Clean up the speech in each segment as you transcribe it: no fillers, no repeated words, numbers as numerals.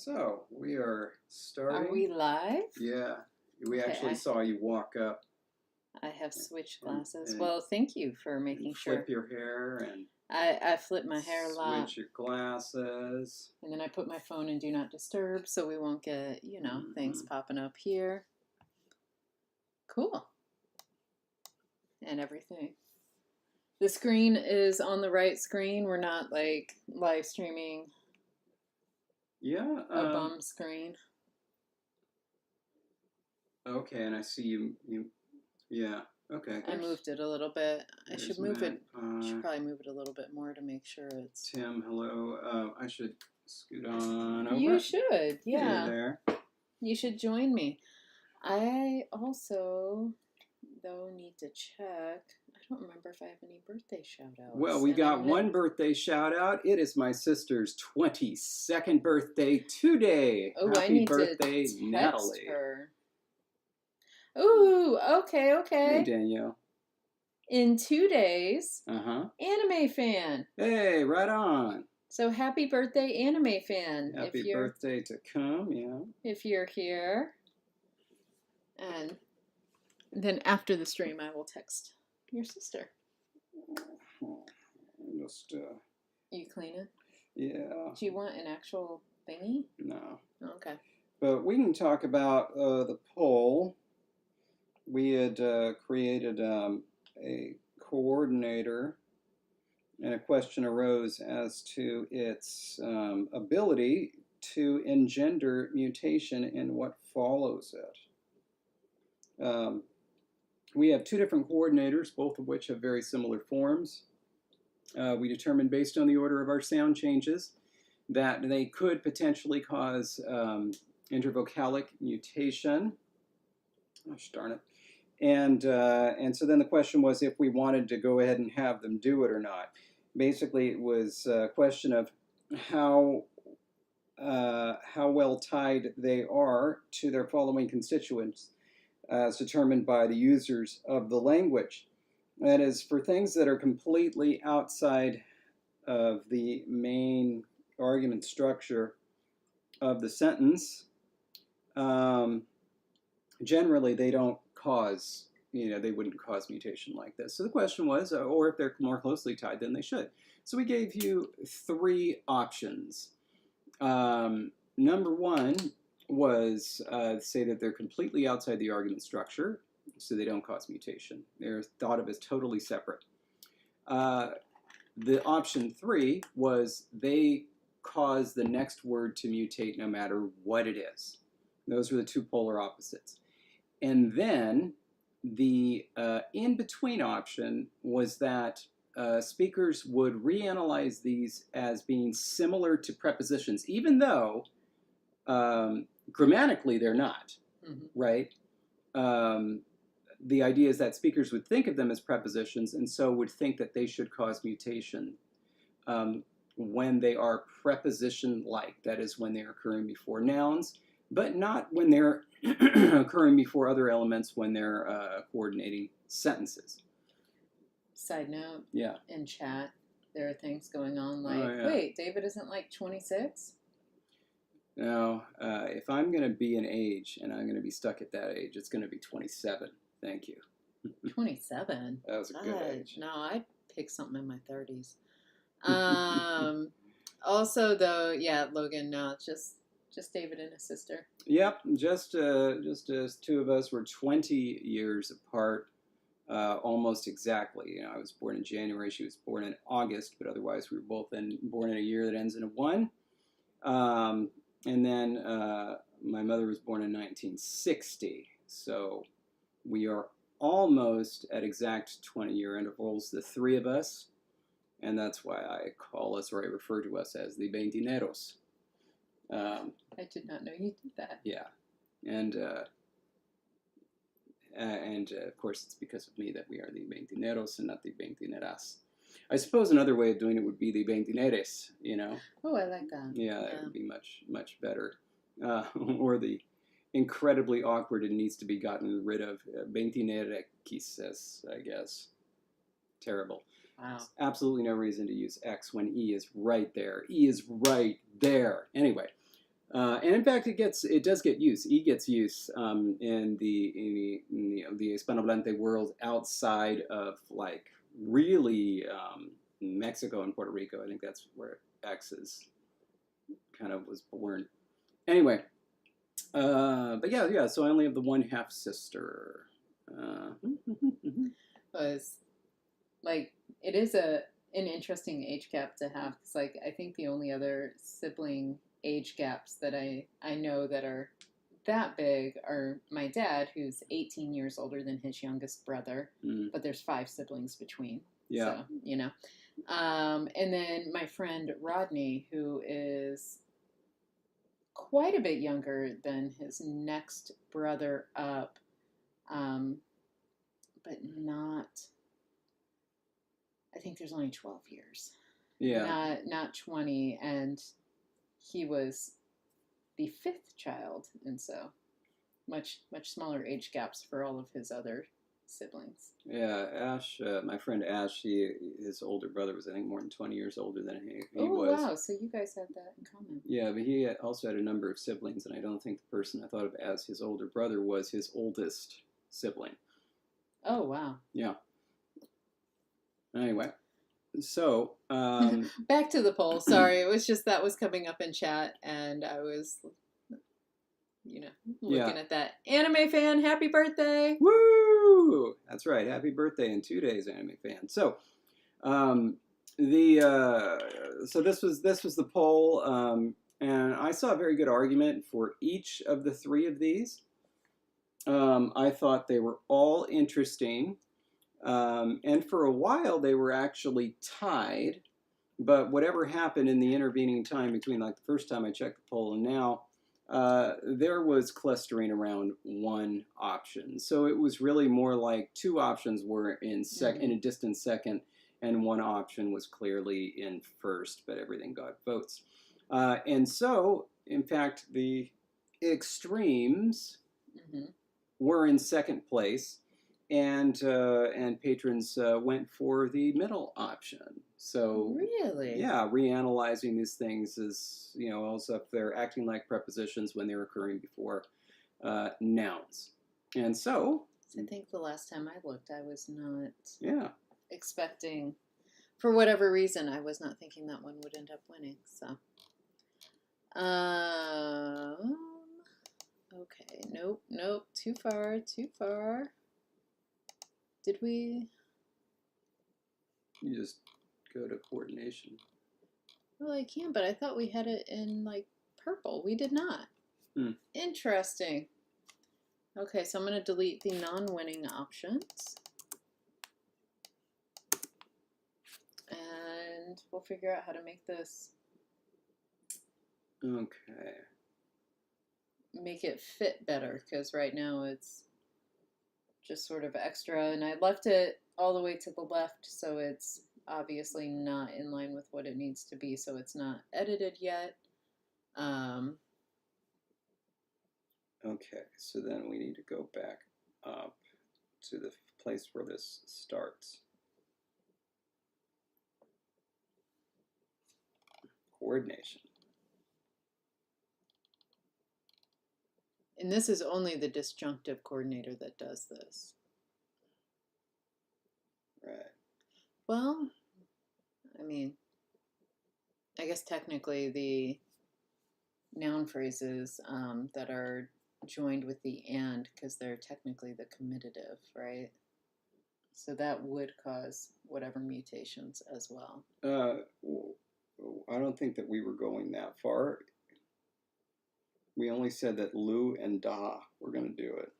So we are starting. Are we live? Yeah, we Okay, actually saw you walk up. I have switched glasses. and Well, thank you for making sure. Flip your hair and I flip my hair a lot. switch your glasses. And then I put my phone in Do Not Disturb so we won't get, things popping up here. Cool. And everything. The screen is on the right screen. We're not like live streaming Yeah. a bum screen. Okay, and I see you. Yeah. Okay. I moved it a little bit. I should move Matt. it. I should probably move it a little bit more to make sure it's. Tim, hello. I should scoot on over. You should, yeah. Hey there. You should join me. I also, though, need to check. I don't remember if I have any birthday shout-outs. Well, we got one birthday shout-out. It is my sister's 22nd birthday today. Oh, Happy I need birthday, to text Natalie. her. Ooh, okay. Hey, Danielle. In 2 days, Anime fan. Hey, right on. So happy birthday, anime fan. Happy birthday to come, yeah. If you're here. And then after the stream, I will text your sister. Just, You cleaning? yeah. Do you want an actual thingy? No. Okay. But we can talk about the poll. We had created a coordinator, and a question arose as to its ability to engender mutation in what follows it. We have two different coordinators, both of which have very similar forms. We determined based on the order of our sound changes that they could potentially cause intervocalic mutation. Gosh darn it. And so then the question was if we wanted to go ahead and have them do it or not. Basically, it was a question of how well tied they are to their following constituents, as determined by the users of the language. That is, for things that are completely outside of the main argument structure of the sentence, generally they don't cause, they wouldn't cause mutation like this. So the question was, or if they're more closely tied, then they should. So we gave you three options. Number one was say that they're completely outside the argument structure, so they don't cause mutation. They're thought of as totally separate. The option three was they cause the next word to mutate no matter what it is. Those were the two polar opposites. And then the in-between option was that speakers would reanalyze these as being similar to prepositions, even though grammatically they're not, right? The idea is that speakers would think of them as prepositions and so would think that they should cause mutation when they are preposition-like, that is, when they're occurring before nouns, but not when they're occurring before other elements when they're coordinating sentences. Side note, yeah. In chat, there are things going on like, wait, David isn't like 26? No, if I'm going to be an age and I'm going to be stuck at that age, it's going to be 27. Thank you. 27? That was a good age. No, I'd pick something in my 30s. Also, though, yeah, Logan, no, just David and his sister. Yep, just as two of us. We're 20 years apart, almost exactly. I was born in January. She was born in August, but otherwise we were both born in a year that ends in a 1. And then my mother was born in 1960, so we are almost at exact 20-year intervals, the three of us, and that's why I call us, or I refer to us as the Veintineros. I did not know you did that. Yeah, and of course it's because of me that we are the Veintineros and not the Veintineras. I suppose another way of doing it would be the Veintineres, Oh, I like that. Yeah, that would be much, much better. Or the incredibly awkward and needs to be gotten rid of Veintinerequises, I guess. Terrible. Wow. There's absolutely no reason to use X when E is right there. E is right there. Anyway, And in fact, it does get use. E gets use in the Hispanohablante world outside of like really Mexico and Puerto Rico. I think that's where X is kind of was born. Anyway, but yeah. So I only have the one half sister. Was like it is an interesting age gap to have. Because like I think the only other sibling age gaps that I know that are that big are my dad, who's 18 years older than his youngest brother, but there's 5 siblings between. Yeah. So, you know. And then my friend Rodney, who is quite a bit younger than his next brother up, but not. I think there's only 12 years. Yeah. Not 20, and he was the 5th child, and so much smaller age gaps for all of his other siblings. Yeah, Ash, my friend Ash, his older brother was I think more than 20 years older than he Oh, was. wow, so you guys had that in common. Yeah, but he also had a number of siblings, and I don't think the person I thought of as his older brother was his oldest sibling. Oh, wow. Yeah. Anyway, so back to the poll. Sorry, it was just that was coming up in chat, and I was, looking at that. Anime fan, happy birthday! Woo! That's right. Happy birthday in 2 days, anime fan. So, so this was the poll, and I saw a very good argument for each of the 3 of these. I thought they were all interesting. And for a while, they were actually tied. But whatever happened in the intervening time between like the first time I checked the poll and now, there was clustering around one option. So it was really more like 2 options were in a distant second, and 1 option was clearly in first, but everything got votes. And so, in fact, the extremes were in second place. And patrons went for the middle option. So really, yeah, reanalyzing these things is also if they're acting like prepositions when they're occurring before nouns. And so I think the last time I looked, I was not expecting, for whatever reason, I was not thinking that one would end up winning. So, okay, nope, too far. Did we? You just go to coordination. Well, I can, but I thought we had it in like purple. We did not. Interesting. Okay, so I'm going to delete the non-winning options. And we'll figure out how to make this. Okay. Make it fit better, because right now it's just sort of extra, and I left it all the way to the left, so it's obviously not in line with what it needs to be, so it's not edited yet. Okay, so then we need to go back up to the place where this starts. Coordination. And this is only the disjunctive coordinator that does this. Right. Well, I mean, I guess technically the noun phrases that are joined with the and, because they're technically the comitative, right? So that would cause whatever mutations as well. I don't think that we were going that far. We only said that Lu and Da were going to do it.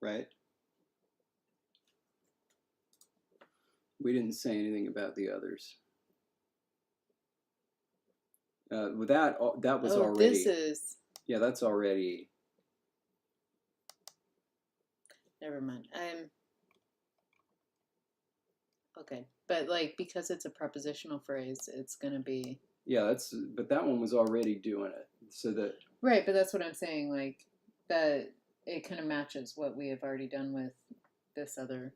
Right? We didn't say anything about the others. With that was already. This is. Yeah, that's already. Never mind. Okay, but like because it's a prepositional phrase, it's gonna be. Yeah, but that one was already doing it, so that. Right, but that's what I'm saying. Like that, it kind of matches what we have already done with this other.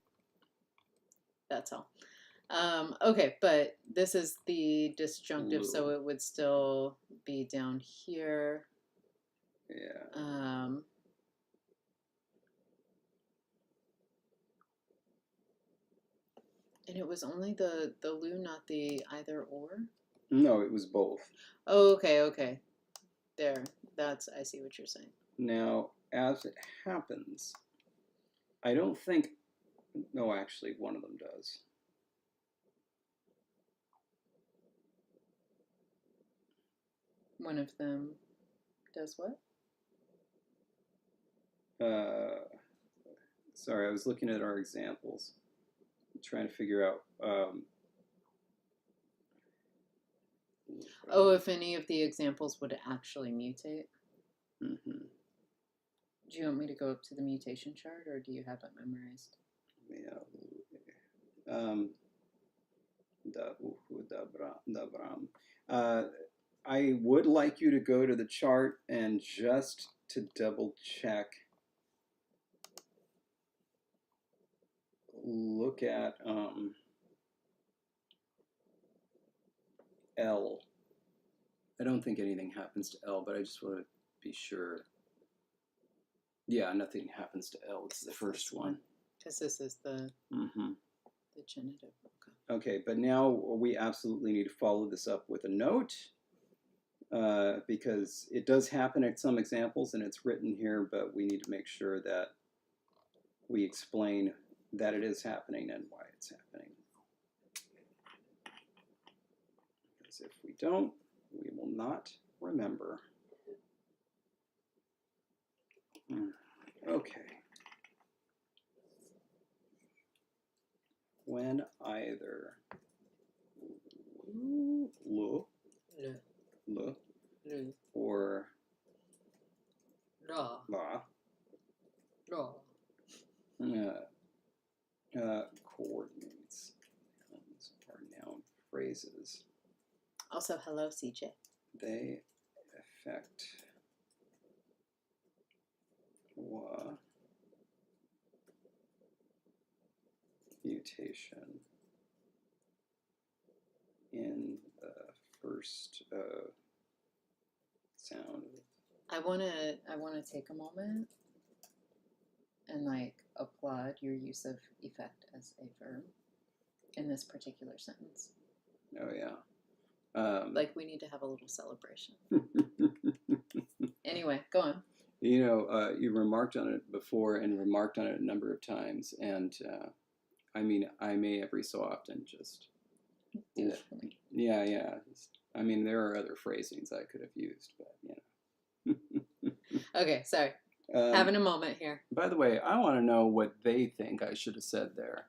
That's all. Okay, but this is the disjunctive, so Lu. it would still be down here. Yeah. And it was only the lu, not the either or. No, it was both. Oh, okay, okay. There, that's, I see what you're saying. Now, as it happens, I don't think. No, actually, one of them does. One of them does what? Sorry, I was looking at our examples, trying to figure out. Oh, if any of the examples would actually mutate. Mm-hmm. Do you want me to go up to the mutation chart, or do you have it memorized? Yeah. I would like you to go to the chart and just to double check, look at L. I don't think anything happens to L, but I just want to be sure. Yeah, nothing happens to L. It's the first one. Because this is the genitive. Okay. Okay, but now we absolutely need to follow this up with a note, because it does happen at some examples and it's written here, but we need to make sure that we explain that it is happening and why it's happening. Because if we don't, we will not remember. Okay. When either l or La. la coordinates are noun phrases. Also, hello, CJ. They affect mutation in the first sound. I wanna take a moment and like applaud your use of effect as a verb in this particular sentence. Oh yeah. Like we need to have a little celebration. Anyway, go on. You know, you remarked on it before and remarked on it a number of times, and I mean, I may every so often just do it for me. Yeah, yeah. I mean, there are other phrasings I could have used, but you know. Okay, sorry. Having a moment here. By the way, I want to know what they think I should have said there.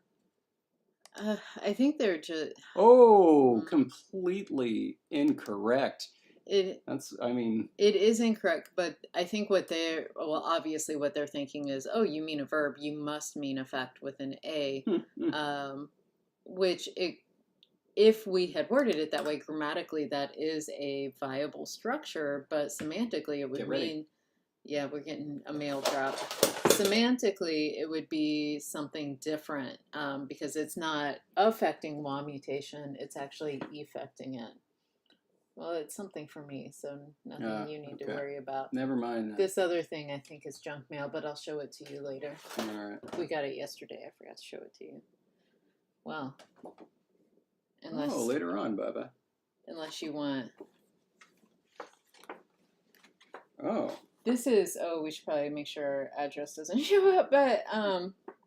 I think they're just. Oh, completely incorrect. That's, I mean. It is incorrect, but I think what they're, well, obviously what they're thinking is, oh, you mean a verb, you must mean effect with an A, which if we had worded it that way, grammatically, that is a viable structure, but semantically, it would mean, yeah, we're getting a mail drop. Semantically, it would be something different because it's not affecting wa mutation, it's actually effecting it. Well, it's something for me, so nothing you need to worry about. Never mind that. This other thing I think is junk mail, but I'll show it to you later. All right. We got it yesterday. I forgot to show it to you. Well, later on, Bubba. Unless you want. Oh. This is, we should probably make sure our address doesn't show up, but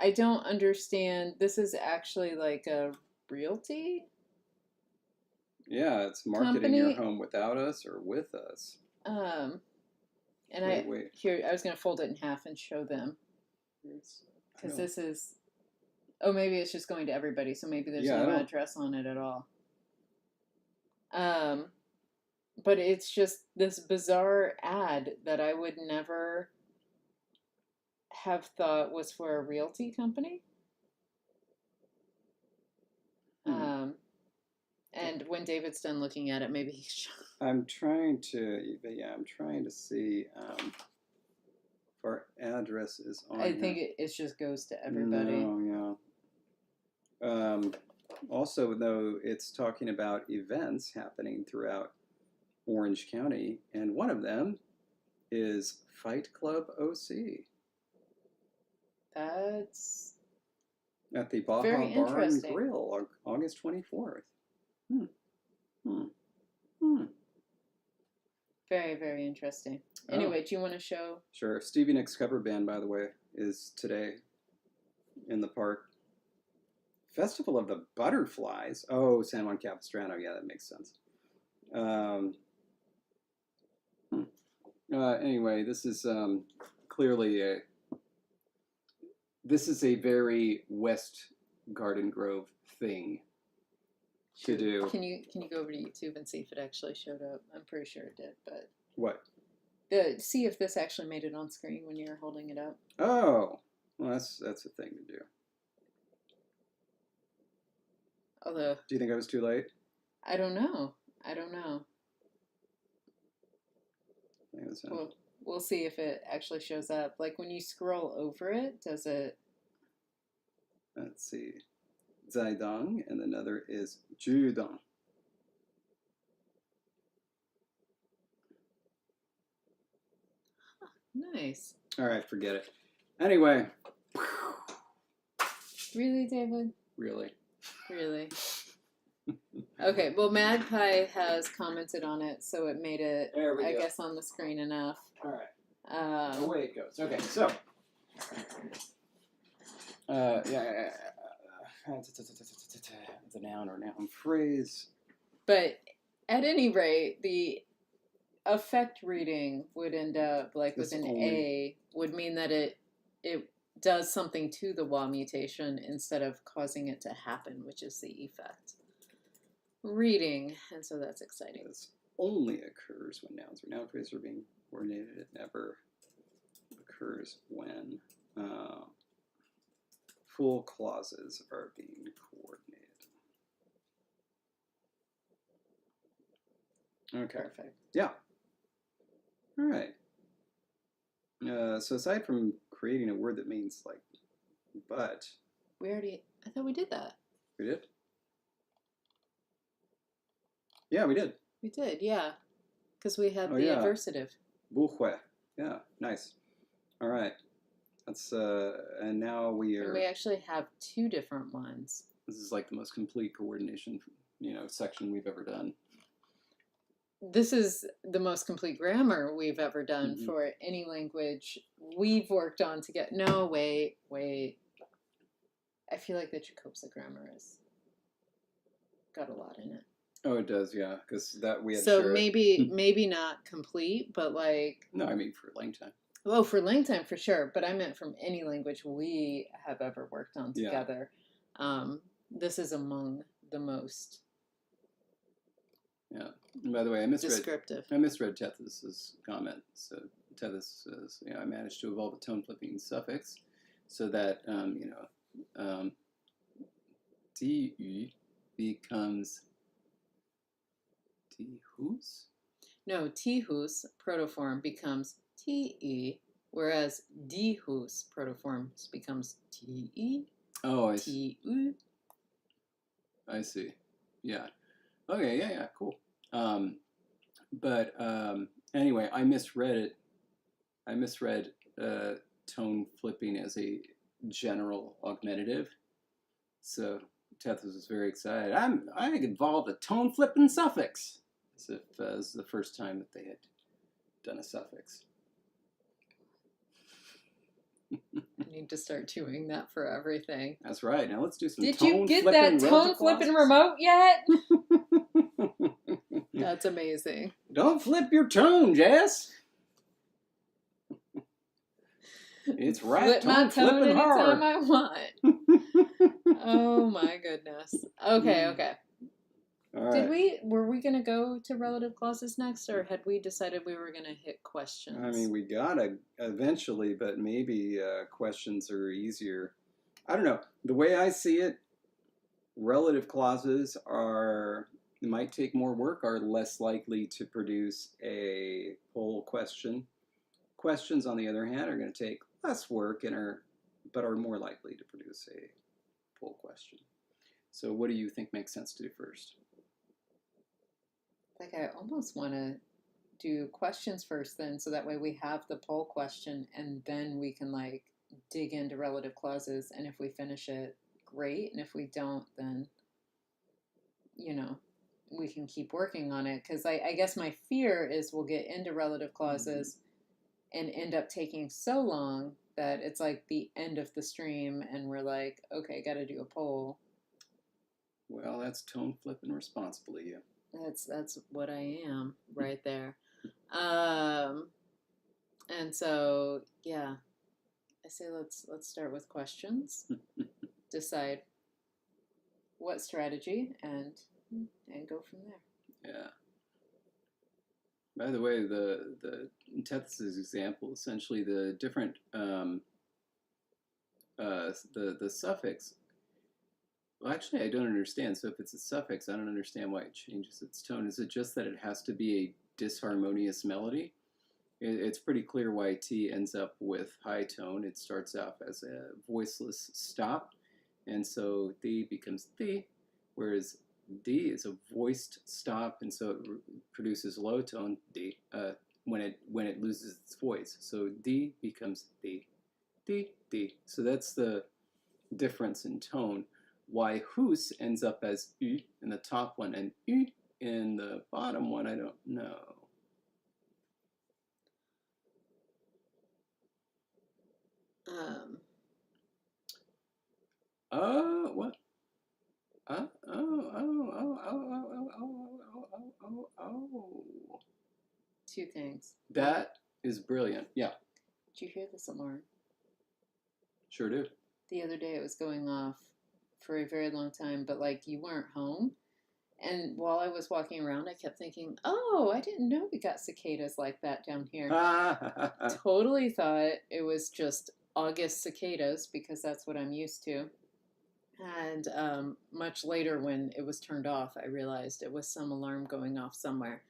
I don't understand. This is actually like a realty? Yeah, it's marketing your home without us or with us. And wait. Here, I was going to fold it in half and show them. Because this is, maybe it's just going to everybody, so maybe there's no address on it at all. But it's just this bizarre ad that I would never have thought was for a realty company. And when David's done looking at it, maybe he should. I'm trying to see if our address is on I think it just goes to everybody. No, yeah. Also, though, it's talking about events happening throughout Orange County, and one of them is Fight Club OC That's at the Baja very Bar and interesting. Grill, August 24th. Hmm. Hmm. Hmm. Very, very interesting. Anyway, do you want to show? Sure. Stevie Nicks cover band, by the way, is today in the park. Festival of the Butterflies. Oh, San Juan Capistrano. Yeah, that makes sense. Um, anyway, this is clearly this is a very West Garden Grove thing to do. Can you go over to YouTube and see if it actually showed up? I'm pretty sure it did, but What? see if this actually made it on screen when you're holding it up. Oh, well, that's a thing to do. Although, do you think I was too late? I don't know. I don't know. We'll see if it actually shows up. Like when you scroll over it, does it? Let's see. Zaidong, and another is Judong. Nice. All right, forget it. Anyway. Really, David? Really. Really. Okay, well, Magpie has commented on it, so it made it, I guess, on the screen enough. All right. Away it goes. Okay, so. It's a noun or noun phrase. But at any rate, the effect reading would end up like with an A, would mean that it does something to the wa mutation instead of causing it to happen, which is the effect reading, and so that's exciting. This only occurs when nouns or noun phrases are being coordinated. It never occurs when full clauses are being coordinated. Okay. Perfect. Yeah. All right. So aside from creating a word that means like but. I thought we did that. We did? Yeah, we did. We did, yeah. Because we had the adversative. Buhue. Yeah, nice. All right. That's and now we are. And we actually have two different ones. This is like the most complete coordination, section we've ever done. This is the most complete grammar we've ever done for any language we've worked on to get. No, wait. I feel like the Jacobsa grammar has got a lot in it. Oh, it does, yeah, because that we had. So maybe not complete, but like. No, I mean for LangTime. Oh, for LangTime for sure, but I meant from any language we have ever worked on together. Yeah. This is among the most. Yeah. And by the way, I misread Tethys's comment. So Tethys says, I managed to evolve a tone flipping suffix so that du becomes tihus. No, tihus protoform becomes te, whereas dihus protoform becomes te. Oh, I see. Te. I see. Yeah. Okay. Yeah. Cool. But anyway, I misread it. I misread tone flipping as a general augmentative. So Tethys was very excited. I evolved a tone flipping suffix, as if it was the first time that they had done a suffix. I need to start doing that for everything. That's right. Now let's do some. Did you get that tone flipping remote yet? That's amazing. Don't flip your tone, Jess. It's right. Flip my tone anytime I want. Oh my goodness. Okay. All right. Were we going to go to relative clauses next, or had we decided we were going to hit questions? I mean, we gotta eventually, but maybe questions are easier. I don't know. The way I see it, relative clauses might take more work, are less likely to produce a poll question. Questions, on the other hand, are going to take less work but are more likely to produce a poll question. So what do you think makes sense to do first? Like I almost want to do questions first then, so that way we have the poll question and then we can like dig into relative clauses, and if we finish it, great, and if we don't, then you know we can keep working on it, because I guess my fear is we'll get into relative clauses and end up taking so long that it's like the end of the stream and we're like, okay, got to do a poll. Well, that's tone flipping responsibly, you. That's what I am right there. Um, and so yeah, I say let's start with questions. Decide what strategy and go from there. Yeah. By the way, the antithesis example, essentially the different the suffix. Well, actually, I don't understand. So if it's a suffix, I don't understand why it changes its tone. Is it just that it has to be a disharmonious melody? It's pretty clear why T ends up with high tone. It starts off as a voiceless stop, and so D becomes D, whereas D is a voiced stop, and so it produces low tone D when it loses its voice. So D becomes D, D, D. So that's the difference in tone. Why Hus ends up as U in the top one and U in the bottom one, I don't know. What? Oh. Two things. That is brilliant. Yeah. Did you hear this alarm? Sure do. The other day it was going off for a very long time, but like you weren't home. And while I was walking around, I kept thinking, oh, I didn't know we got cicadas like that down here. Totally thought it was just August cicadas because that's what I'm used to. And much later, when it was turned off, I realized it was some alarm going off somewhere,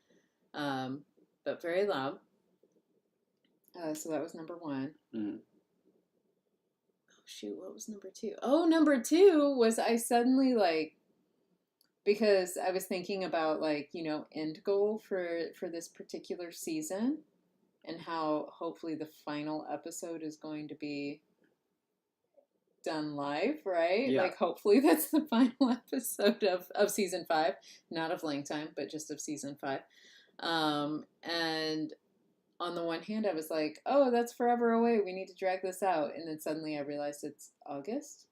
but very loud. So that was number one. Mm. Oh, shoot, what was number two? Oh, number two was I suddenly like, because I was thinking about like, end goal for this particular season and how hopefully the final episode is going to be done live, right? Yeah. Like hopefully that's the final episode of season 5, not of LangTime, but just of season 5. And on the one hand, I was like, oh, that's forever away. We need to drag this out. And then suddenly I realized it's August.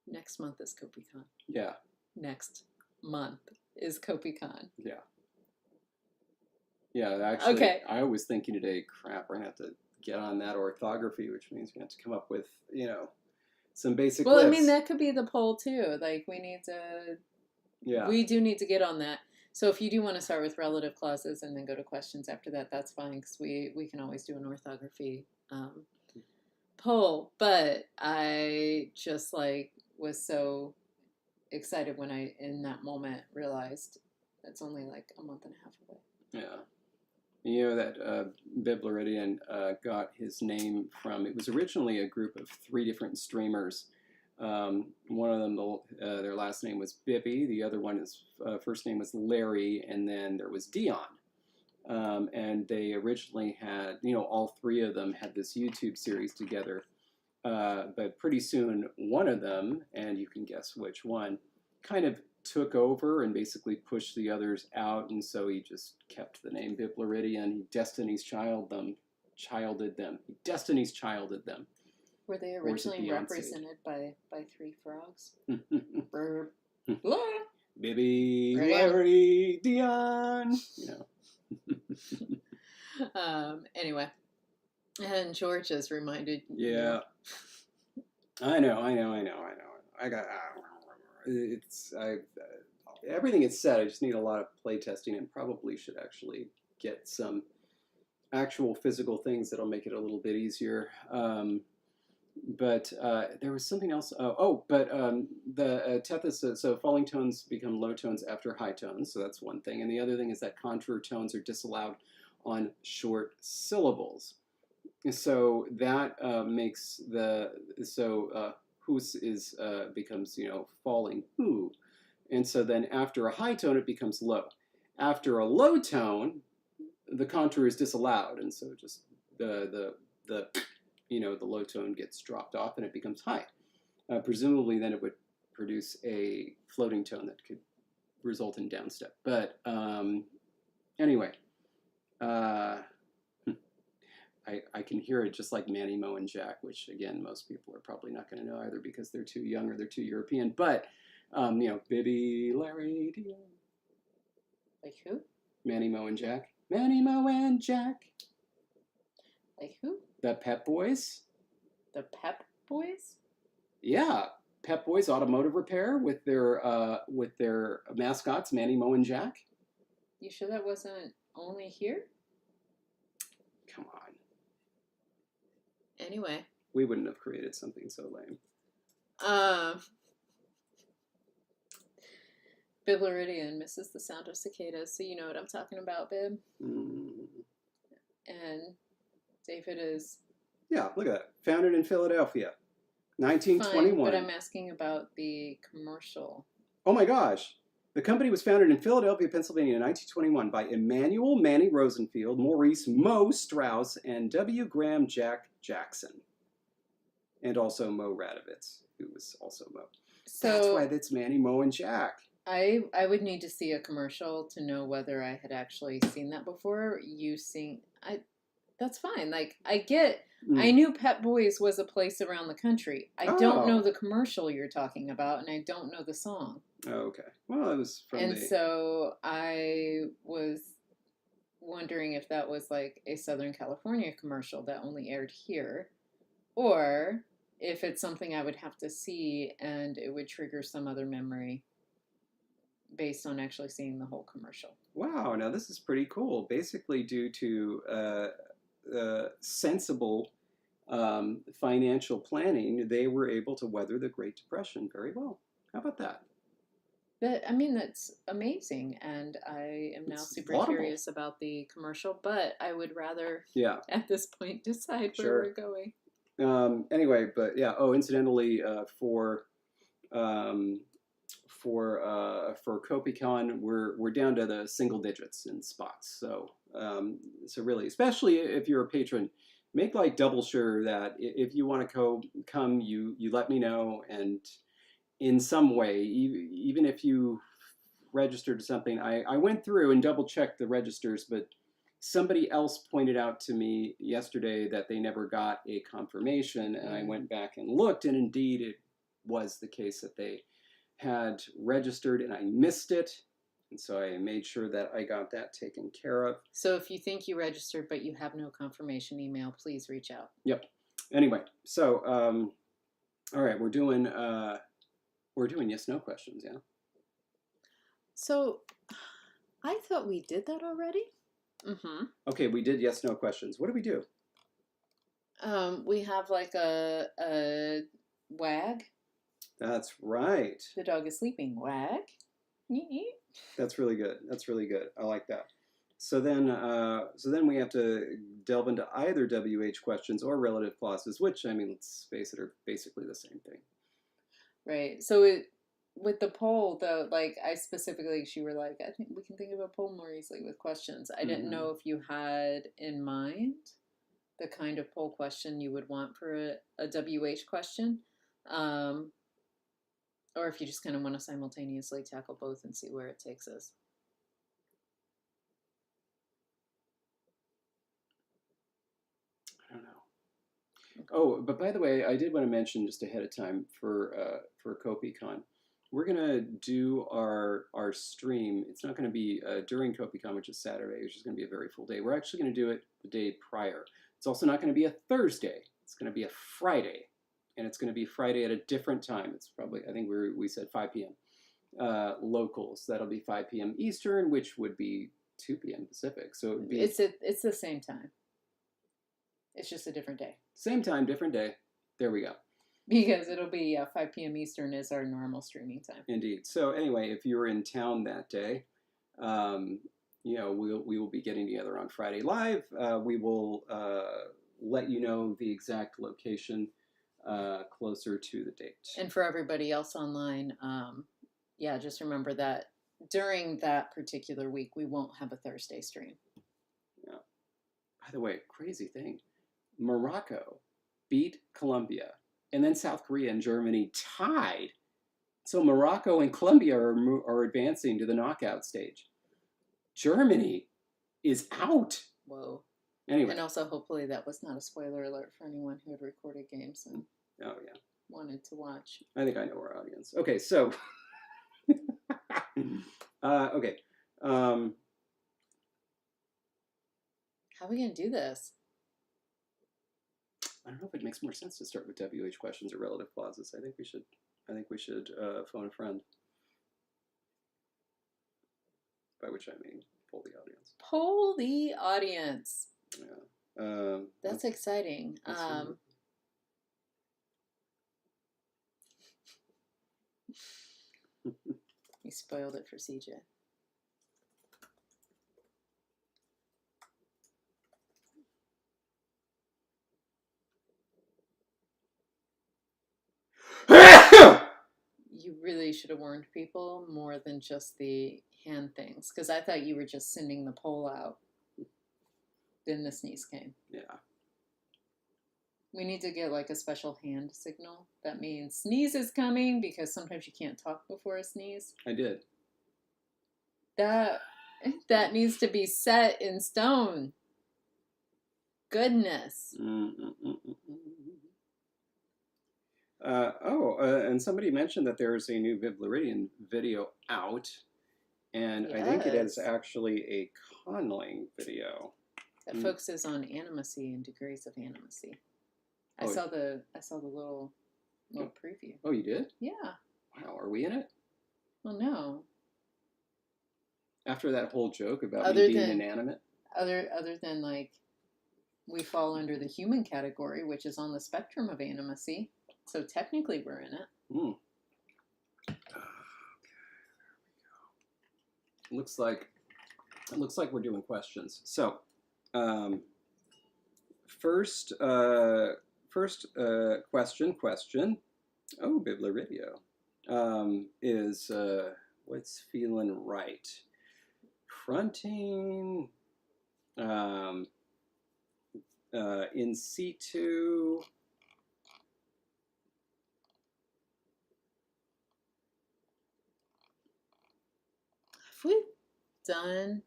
Next month is KopiCon. Yeah. Next month is KopiCon. Yeah. Yeah, actually, okay. I was thinking today, crap, we're going to have to get on that orthography, which means we have to come up with, some basic Well, lists. I mean, that could be the poll, too. Like, we need to... Yeah. We do need to get on that. So if you do want to start with relative clauses and then go to questions after that, that's fine, because we can always do an orthography poll. But I just, like, was so excited when I, in that moment, realized that's only, like, a month and a half away. Yeah. You know that Bibleridian got his name from, it was originally a group of 3 different streamers. One of them, their last name was Bibby. The other one, his first name was Larry, and then there was Dion. And they originally had, all 3 of them had this YouTube series together. But pretty soon, one of them, and you can guess which one, kind of took over and basically pushed the others out, and so he just kept the name Bibleridian. He Destiny's childed them. He Destiny's childed them. Were they originally represented by 3 frogs? Burb. Bibby, Larry, Dion. Anyway, and George has reminded. Yeah. I know. Everything is said. I just need a lot of play testing, and probably should actually get some actual physical things that'll make it a little bit easier. But there was something else. The antithesis. So falling tones become low tones after high tones. So that's one thing. And the other thing is that contour tones are disallowed on short syllables. So that makes who's is becomes falling who, and so then after a high tone it becomes low. After a low tone, the contour is disallowed, and so just the the low tone gets dropped off and it becomes high. Presumably, then it would produce a floating tone that could result in downstep. But anyway, uh, I can hear it just like Manny, Mo, and Jack, which again most people are probably not going to know either because they're too young or they're too European. But Bibby, Larry, Dio. Like who? Manny, Mo, and Jack. Manny, Mo, and Jack. Like who? The Pep Boys. The Pep Boys? Yeah, Pep Boys Automotive Repair with their mascots Manny, Mo, and Jack. You sure that wasn't only here? Come on. Anyway. We wouldn't have created something so lame. Bib Laridian misses the sound of cicadas, so you know what I'm talking about, Bib. And David is... Yeah, look at that. Founded in Philadelphia. 1921. Fine, but I'm asking about the commercial. Oh my gosh. The company was founded in Philadelphia, Pennsylvania in 1921 by Emmanuel Manny Rosenfield, Maurice Mo Strauss, and W. Graham Jack Jackson. And also Mo Radovitz, who was also Mo. So that's why that's Manny, Mo, and Jack. I would need to see a commercial to know whether I had actually seen that before. That's fine. Like, I knew Pep Boys was a place around the country. I don't know the commercial you're talking about, and I don't know the song. Oh, okay. Well, it was from so I was wondering if that was like a Southern California commercial that only aired here, or if it's something I would have to see and it would trigger some other memory based on actually seeing the whole commercial. Wow, now this is pretty cool. Basically due to sensible financial planning, they were able to weather the Great Depression very well. How about that? That's amazing, and I am now super curious about the commercial, but I would rather, at this point, decide where we're going. Anyway, but yeah. Oh, incidentally, for CopyCon, we're down to the single digits in spots. So really, especially if you're a patron, make like double sure that if you want to come, you let me know, and in some way, even if you registered something, I went through and double checked the registers, but somebody else pointed out to me yesterday that they never got a confirmation, and I went back and looked, and indeed it was the case that they had registered and I missed it, and so I made sure that I got that taken care of. So if you think you registered but you have no confirmation email, please reach out. Yep. Anyway, so all right, we're doing yes/no questions, yeah. So I thought we did that already. Okay, we did yes/no questions. What do we do? We have like a wag. That's right. The dog is sleeping. Wag. That's really good. That's really good. I like that. So then we have to delve into either WH questions or relative clauses, which, I mean, let's face it, are basically the same thing. Right. So with the poll, though, like I specifically, you were like, I think we can think of a poll more easily with questions. I didn't know if you had in mind the kind of poll question you would want for a WH question. Or if you just kind of want to simultaneously tackle both and see where it takes us. I don't know. Oh, but by the way, I did want to mention just ahead of time for CopyCon, we're gonna do our stream. It's not going to be during CopyCon, which is Saturday. It's just going to be a very full day. We're actually going to do it the day prior. It's also not going to be a Thursday. It's going to be a Friday. And it's going to be Friday at a different time. It's probably, I think we said 5 p.m. Local. So that'll be 5 p.m. Eastern, which would be 2 p.m. Pacific. So it would be... It's the same time. It's just a different day. Same time, different day. There we go. Because it'll be 5 p.m. Eastern is our normal streaming time. Indeed. So anyway, if you're in town that day, we will be getting together on Friday Live. We will let you know the exact location closer to the date. And for everybody else online, yeah, just remember that during that particular week, we won't have a Thursday stream. Yeah. By the way, crazy thing, Morocco beat Colombia, and then South Korea and Germany tied. So Morocco and Colombia are advancing to the knockout stage. Germany is out. Whoa. Anyway. And also, hopefully, that was not a spoiler alert for anyone who had recorded games and wanted to watch. I think I know our audience. Okay, so. Okay. How are we going to do this? I don't know if it makes more sense to start with WH questions or relative clauses. I think we should phone a friend. By which I mean poll the audience. Poll the audience. Yeah. That's exciting. You spoiled it for CJ. You really should have warned people more than just the hand things, because I thought you were just sending the poll out. Then the sneeze came. Yeah. We need to get like a special hand signal. That means sneeze is coming, because sometimes you can't talk before a sneeze. I did. That needs to be set in stone. Goodness. And somebody mentioned that there is a new Vivleridian video out, and yes. I think it is actually a conlang video that focuses on animacy and degrees of animacy. I saw the little preview. Oh, you did? Yeah. Wow, are we in it? Well, no. After that whole joke about me being inanimate? Other than, like, we fall under the human category, which is on the spectrum of animacy. So technically we're in it. Okay, there we go. It looks like we're doing questions. So, first question. Oh, Biblaridio. Is what's feeling right? Fronting, in situ. Have we done?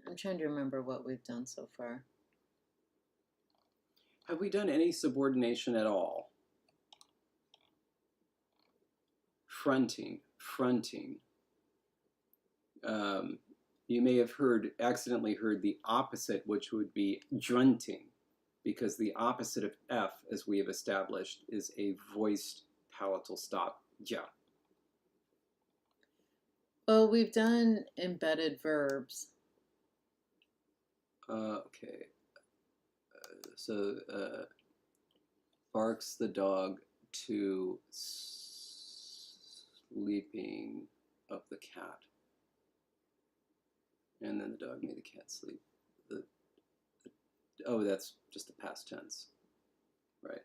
I'm trying to remember what we've done so far. Have we done any subordination at all? Fronting. You may have accidentally heard the opposite, which would be drunting, because the opposite of F, as we have established, is a voiced palatal stop. Ja. Well, we've done embedded verbs. Okay. So, barks the dog to sleeping of the cat. And then the dog made the cat sleep. Oh, that's just the past tense. Right.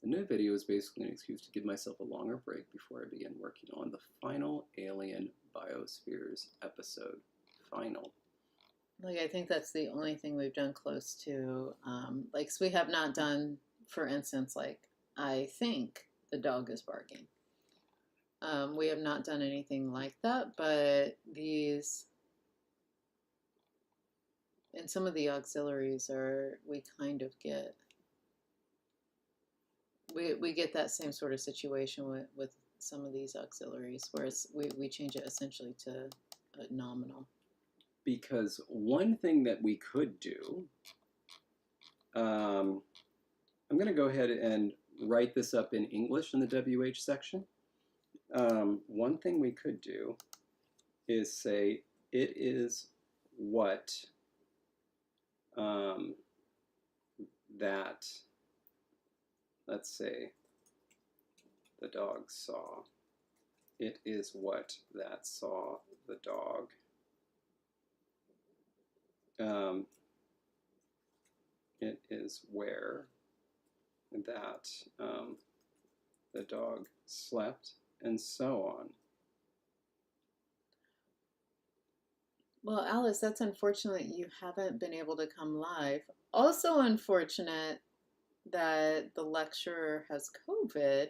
The new video is basically an excuse to give myself a longer break before I begin working on the final Alien Biospheres episode. Final. Like, I think that's the only thing we've done close to, like, so we have not done, for instance, like, I think the dog is barking. We have not done anything like that, but these, and some of the auxiliaries we kind of get, we get that same sort of situation with some of these auxiliaries, where we change it essentially to a nominal. Because one thing that we could do, I'm going to go ahead and write this up in English in the WH section. One thing we could do is say, it is what that, let's say, the dog saw. It is what that saw the dog. Um, it is where that the dog slept, and so on. Well, Alice, that's unfortunate you haven't been able to come live. Also unfortunate that the lecturer has COVID,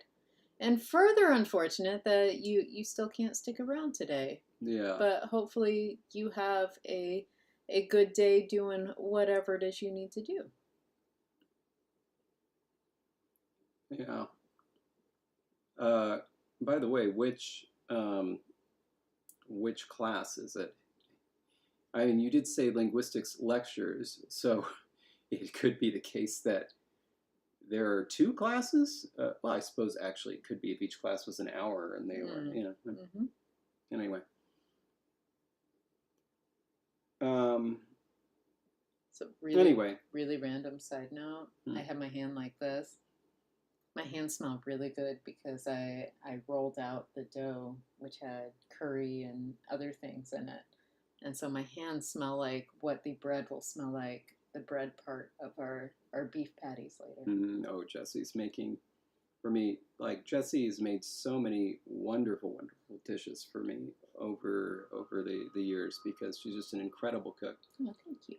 and further unfortunate that you still can't stick around today. Yeah. But hopefully you have a good day doing whatever it is you need to do. Yeah. By the way, which class is it? I mean, you did say linguistics lectures, so it could be the case that there are two classes. Well, I suppose actually it could be if each class was an hour and they were, you know. Mm-hmm. Anyway. So really, Anyway. really random side note. I have my hand like this. My hands smell really good because I rolled out the dough, which had curry and other things in it. And so my hands smell like what the bread will smell like, the bread part of our beef patties later. Oh, Jesse's making, for me, like Jesse's made so many wonderful, wonderful dishes for me over the years because she's just an incredible cook. Oh, thank you.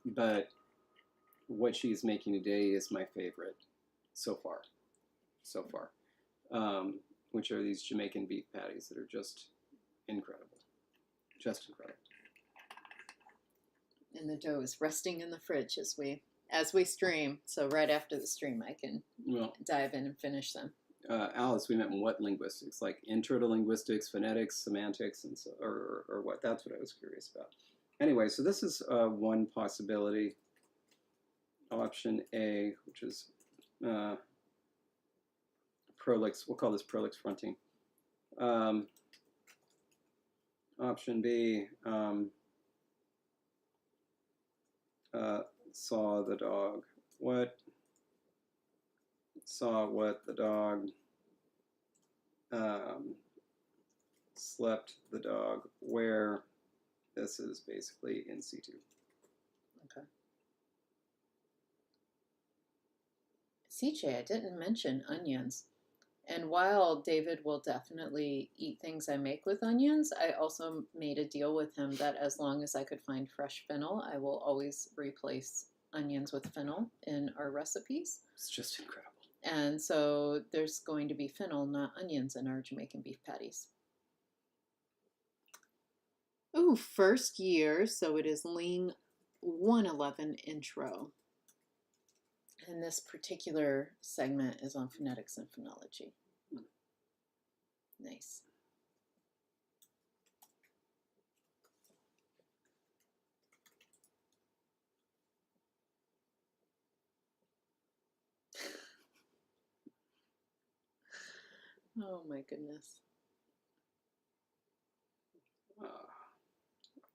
But what she's making today is my favorite so far, which are these Jamaican beef patties that are just incredible. Just incredible. And the dough is resting in the fridge as we stream. So right after the stream, I can dive in and finish them. Alice, we meant what linguistics? Like intro to linguistics, phonetics, semantics, and so, or what? That's what I was curious about. Anyway, so this is one possibility. Option A, which is prolix. We'll call this prolix fronting. Option B, saw the dog. Saw what the dog. Slept the dog where. This is basically in C2. Okay. CJ, I didn't mention onions. And while David will definitely eat things I make with onions, I also made a deal with him that as long as I could find fresh fennel, I will always replace onions with fennel in our recipes. It's just incredible. And so there's going to be fennel, not onions, in our Jamaican beef patties. Ooh, first year, so it is Ling 111 intro. And this particular segment is on phonetics and phonology. Nice. Oh my goodness.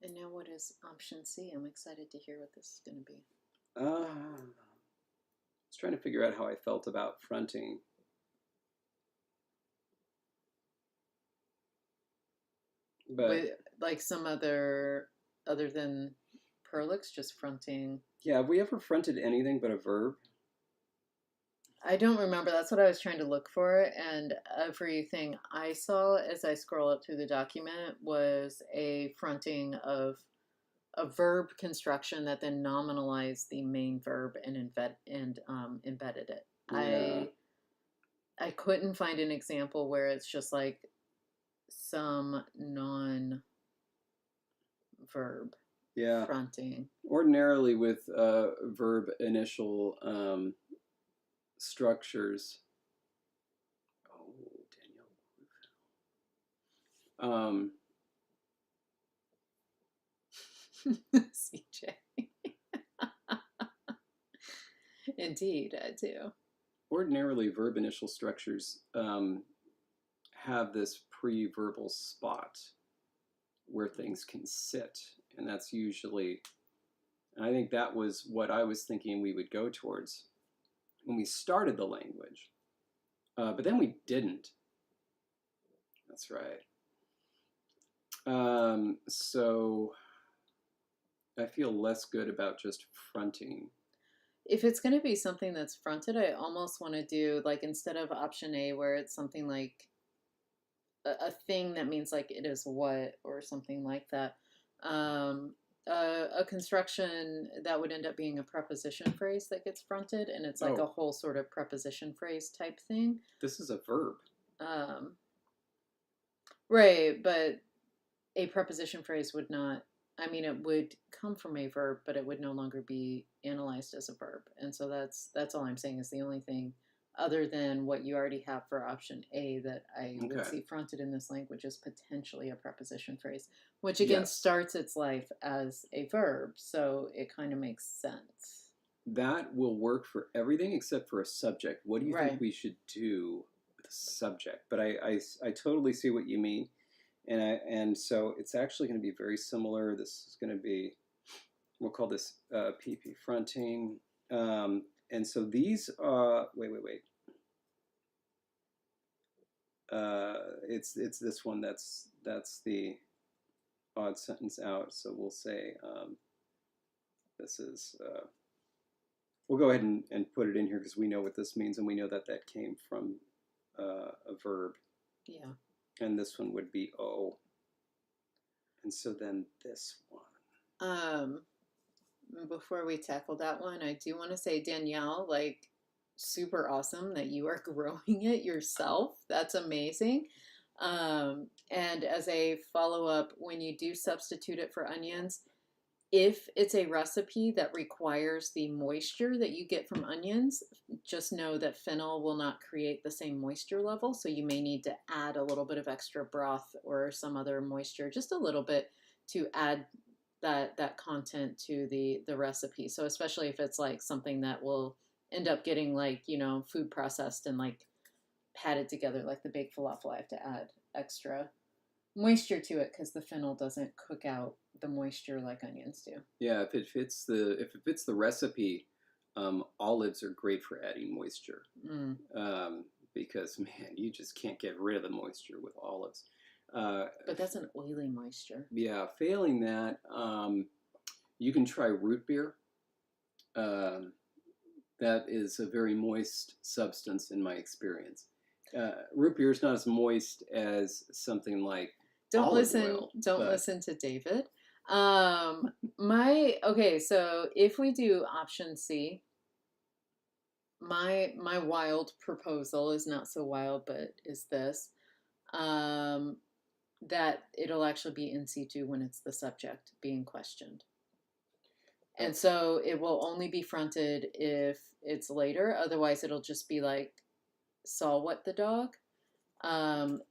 And now what is option C? I'm excited to hear what this is going to be. I was trying to figure out how I felt about fronting. But like some other than prolix, just fronting. Yeah, have we ever fronted anything but a verb? I don't remember. That's what I was trying to look for. And everything I saw as I scroll up through the document was a fronting of a verb construction that then nominalized the main verb and embedded it. Yeah. I couldn't find an example where it's just like some non-verb fronting. Ordinarily with verb initial structures. Oh, Danielle. CJ. Indeed, I do. Ordinarily, verb initial structures have this pre-verbal spot where things can sit, and that's usually, and I think that was what I was thinking we would go towards when we started the language, but then we didn't. That's right. So I feel less good about just fronting. If it's going to be something that's fronted, I almost want to do like instead of option A, where it's something like a thing that means like it is what or something like that. Um, a construction that would end up being a preposition phrase that gets fronted, and it's like a Oh, whole sort of preposition phrase type thing. this is a verb. Um, right, but a preposition phrase would not, I mean, it would come from a verb, but it would no longer be analyzed as a verb. And so that's all I'm saying is the only thing other than what you already have for option A that I would Okay. see fronted in this language is potentially a preposition phrase, which again Yes. starts its life as a verb. So it kind of makes sense. That will work for everything except for a subject. What do you think Right. we should do with a subject? But I totally see what you mean. And so it's actually going to be very similar. This is going to be, we'll call this PP fronting. And so these, wait. It's this one that's the odd sentence out. So we'll say this is, we'll go ahead and put it in here because we know what this means and we know that that came from a verb. Yeah. And this one would be O. And so then this one. Before we tackle that one, I do want to say, Danielle, like, super awesome that you are growing it yourself. That's amazing. And as a follow up, when you do substitute it for onions, if it's a recipe that requires the moisture that you get from onions, just know that fennel will not create the same moisture level. So you may need to add a little bit of extra broth or some other moisture, just a little bit, to add that content to the recipe. So especially if it's like something that will end up getting like, food processed and like patted together like the baked falafel, I have to add extra moisture to it because the fennel doesn't cook out the moisture like onions do. Yeah, if it fits the recipe, olives are great for adding moisture. Because man, you just can't get rid of the moisture with olives. But that's an oily moisture. Yeah, failing that, you can try root beer. That is a very moist substance in my experience. Root beer is not as moist as something like Don't olive listen. oil. Don't listen to David. Okay. So if we do option C, my wild proposal is not so wild, but is this. That it'll actually be in situ when it's the subject being questioned. And so it will only be fronted if it's later. Otherwise, it'll just be like, saw what the dog? And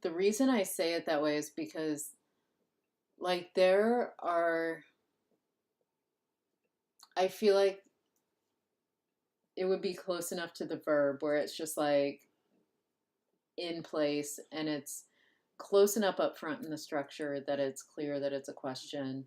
the reason I say it that way is because, like, I feel like it would be close enough to the verb where it's just like in place and it's close enough up front in the structure that it's clear that it's a question.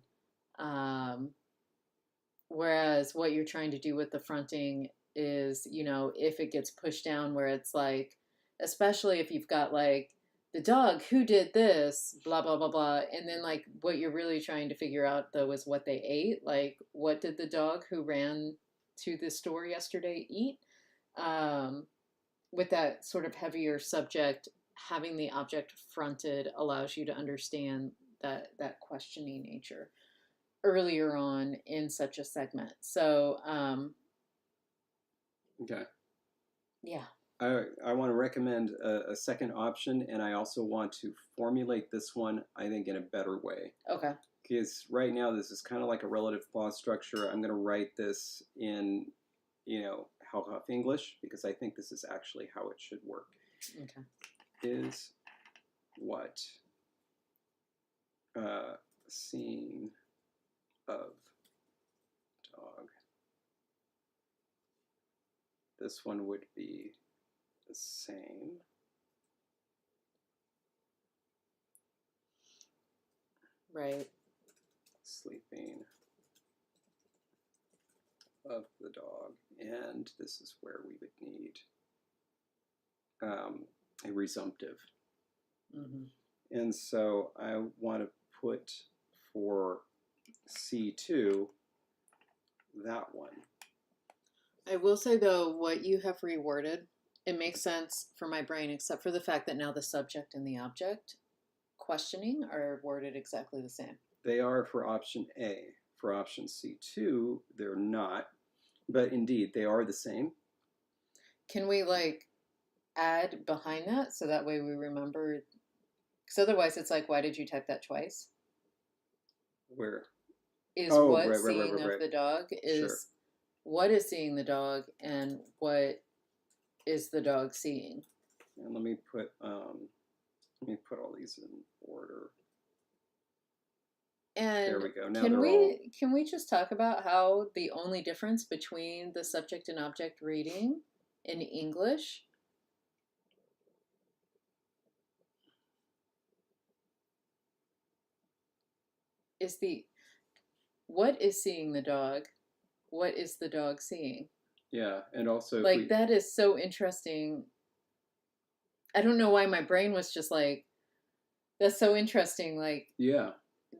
Whereas what you're trying to do with the fronting is, if it gets pushed down where it's like, especially if you've got like the dog who did this, blah, blah, blah, blah. And then like what you're really trying to figure out though is what they ate. Like, what did the dog who ran to the store yesterday eat? With that sort of heavier subject, having the object fronted allows you to understand that questioning nature earlier on in such a segment. So, Okay. yeah. I want to recommend a second option, and I also want to formulate this one, I think, in a better way. Okay. Because right now, this is kind of like a relative clause structure. I'm going to write this in, half English, because I think this is actually how it should work. Okay. Is what scene of dog. This one would be the same. Right. Sleeping of the dog. And this is where we would need a resumptive. Mm-hmm. And so I want to put for C2, that one. I will say though, what you have reworded, it makes sense for my brain, except for the fact that now the subject and the object questioning are worded exactly the same. They are for option A. For option C2, they're not. But indeed, they are the same. Can we like add behind that so that way we remember? Because otherwise, it's like, why did you type that twice? Where? Is Oh, what right, seeing right. of the dog is Sure. what is seeing the dog and what is the dog seeing? And let me put all these in order. And there we go. Now can we just talk about how the only difference between the subject and object reading in English is the what is seeing the dog, what is the dog seeing? Yeah, and also like that is so interesting. I don't know why my brain was just like, that's so interesting. Like, yeah,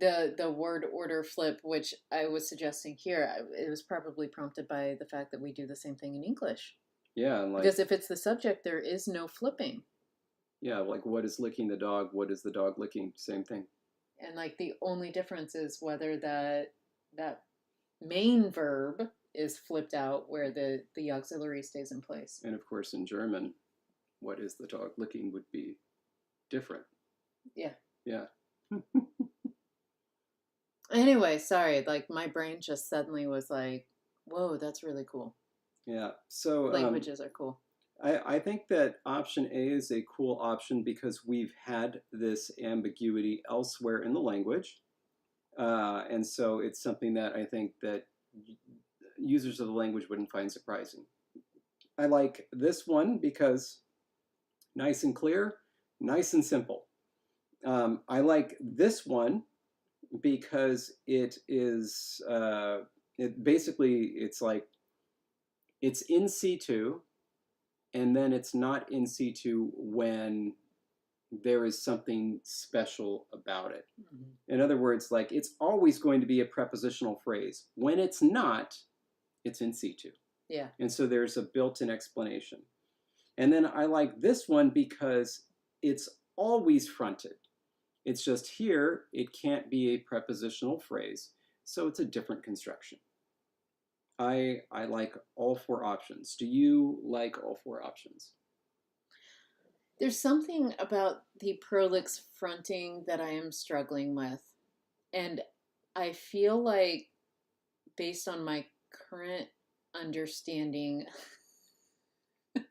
the word order flip, which I was suggesting here, it was probably prompted by the fact that we do the same thing in English. Yeah, like, because if it's the subject, there is no flipping. Yeah, like what is licking the dog? What is the dog licking? Same thing. And like the only difference is whether that main verb is flipped out where the auxiliary stays in place. And of course, in German, what is the dog licking would be different. Yeah. Yeah. Anyway, sorry, like my brain just suddenly was like, whoa, that's really cool. Yeah. So languages are cool. I think that option A is a cool option because we've had this ambiguity elsewhere in the language. And so it's something that I think that users of the language wouldn't find surprising. I like this one because nice and clear, nice and simple. I like this one because it is, it's like, it's in C2, and then it's not in C2 when there is something special about it. Mm-hmm. In other words, like it's always going to be a prepositional phrase. When it's not, it's in C2. Yeah. And so there's a built-in explanation. And then I like this one because it's always fronted. It's just here, it can't be a prepositional phrase, so it's a different construction. I like all four options. Do you like all four options? There's something about the prolix fronting that I am struggling with. And I feel like, based on my current understanding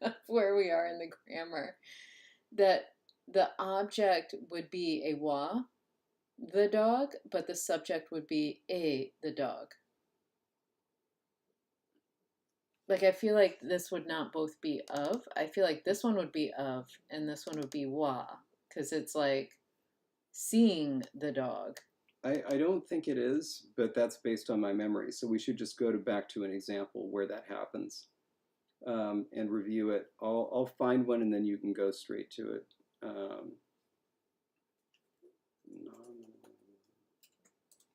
of where we are in the grammar, that the object would be a wa, the dog, but the subject would be a, the dog. Like, I feel like this would not both be of. I feel like this one would be of, and this one would be wa, because it's like seeing the dog. I don't think it is, but that's based on my memory. So we should just go back to an example where that happens and review it. I'll find one, and then you can go straight to it.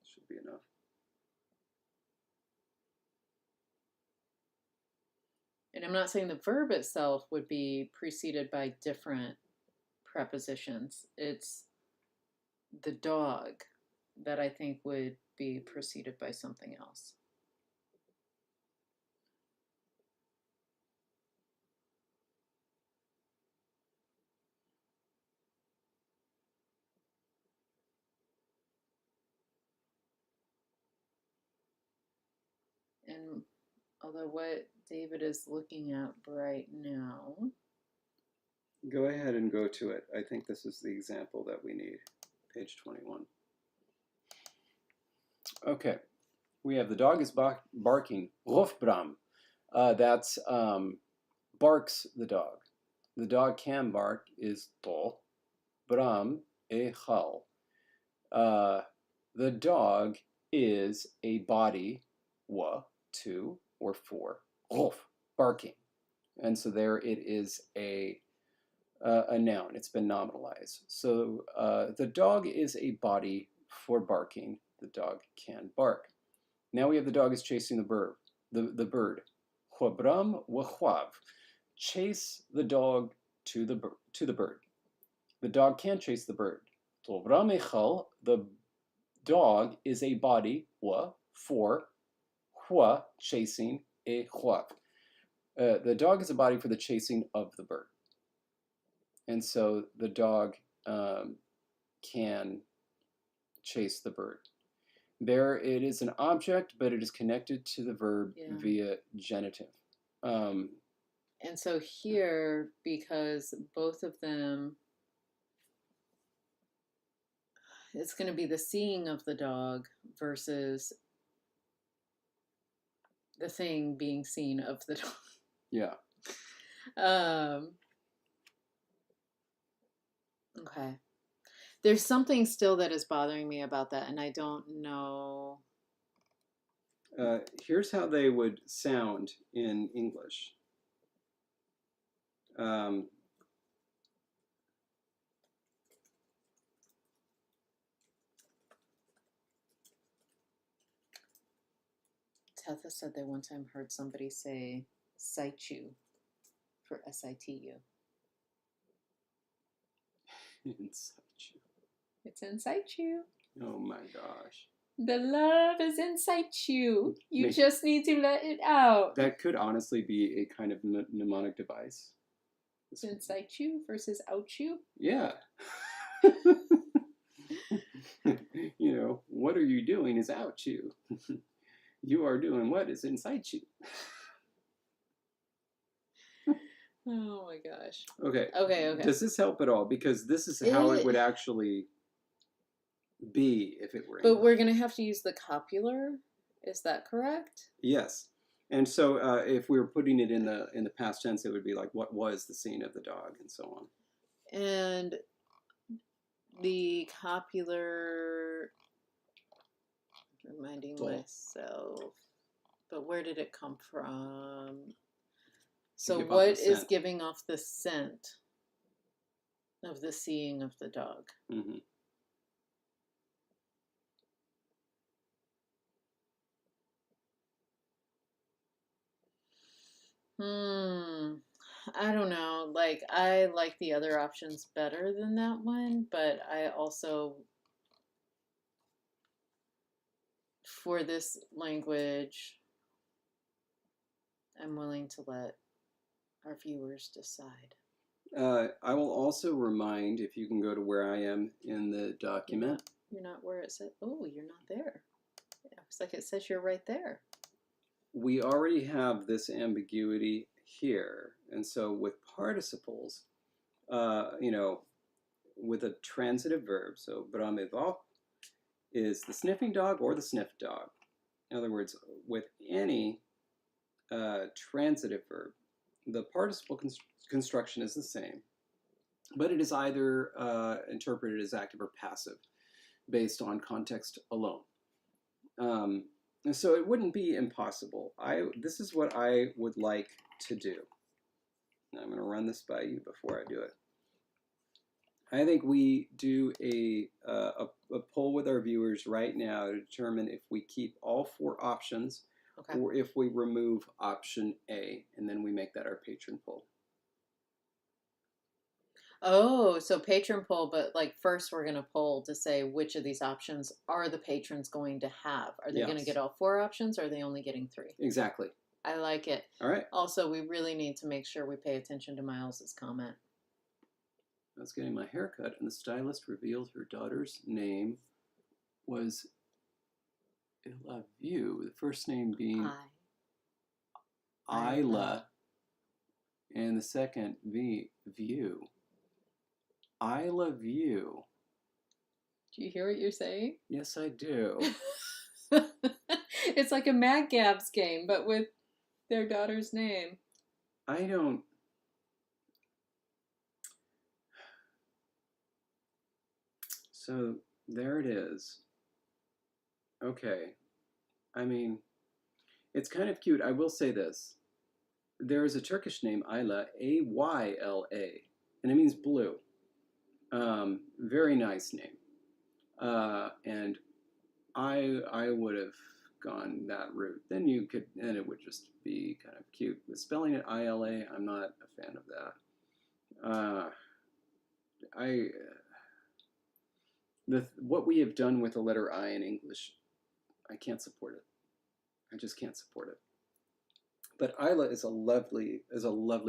Should be enough. And I'm not saying the verb itself would be preceded by different prepositions. It's the dog that I think would be preceded by something else. And although what David is looking at right now. Go ahead and go to it. I think this is the example that we need. Page 21. Okay. We have the dog is barking. Rufbram. That's barks the dog. The dog can bark is to. Bram e hal. The dog is a body, wa, to, or for, ruf, barking. And so there it is a noun. It's been nominalized. So the dog is a body for barking. the dog can bark. Now we have the dog is chasing the bird. The bird. Chwabram wachwav. Chase the dog to the bird. The dog can chase the bird. Tobram echal. The dog is a body. Wa for. Hua chasing a chwav. The dog is a body for the chasing of the bird. And so the dog can chase the bird. There it is an object, but it is connected to the verb via genitive. And so here, because both of them, it's going to be the seeing of the dog versus the thing being seen of the dog. Yeah. Okay. There's something still that is bothering me about that, and I don't know. Here's how they would sound in English. Tetha said they one time heard somebody say situ for S-I-T-U. In situ. It's in situ. Oh my gosh. The love is inside you. You just need to let it out. That could honestly be a kind of mnemonic device. It's inside you versus out you. Yeah. You know, what are you doing is out you. You are doing what is inside you. Oh my gosh. Okay. Okay. Does this help at all? Because this is how it would actually be if it were English. But we're going to have to use the copular. Is that correct? Yes. And so if we were putting it in the past tense, it would be like, what was the scene of the dog, and so on. And the copular, reminding myself, but where did it come from? So what is giving off the scent of the seeing of the dog? Mm-hmm. I don't know. Like, I like the other options better than that one, but I also, for this language, I'm willing to let our viewers decide. I will also remind, if you can go to where I am in the document. You're not where it said, oh, you're not there. It looks like it says you're right there. We already have this ambiguity here. And so with participles, you know, with a transitive verb, so brameva is the sniffing dog or the sniffed dog. In other words, with any transitive verb, the participle construction is the same, but it is either interpreted as active or passive based on context alone. So it wouldn't be impossible. This is what I would like to do. I'm going to run this by you before I do it. I think we do a poll with our viewers right now to determine if we keep all 4 options, okay, or if we remove option A, and then we make that our patron poll. Oh, so patron poll, but like first we're going to poll to say which of these options are the patrons going to have. Are they going to get all 4 options, or are they only getting 3? Exactly. I like it. All right. Also, we really need to make sure we pay attention to Miles's comment. I was getting my hair cut, and the stylist revealed her daughter's name was Ilaview, the first name being Isla, and the second View. I love you. Do you hear what you're saying? Yes, I do. It's like a Mad Gabs game, but with their daughter's name. I don't... So, there it is. Okay. I mean, it's kind of cute. I will say this. There is a Turkish name, Ayla, A-Y-L-A, and it means blue. Very nice name. And I would have gone that route. Then you could, and it would just be kind of cute. With spelling it ILA, I'm not a fan of that. I what we have done with the letter I in English, I can't support it. I just can't support it. But Ayla is a lovely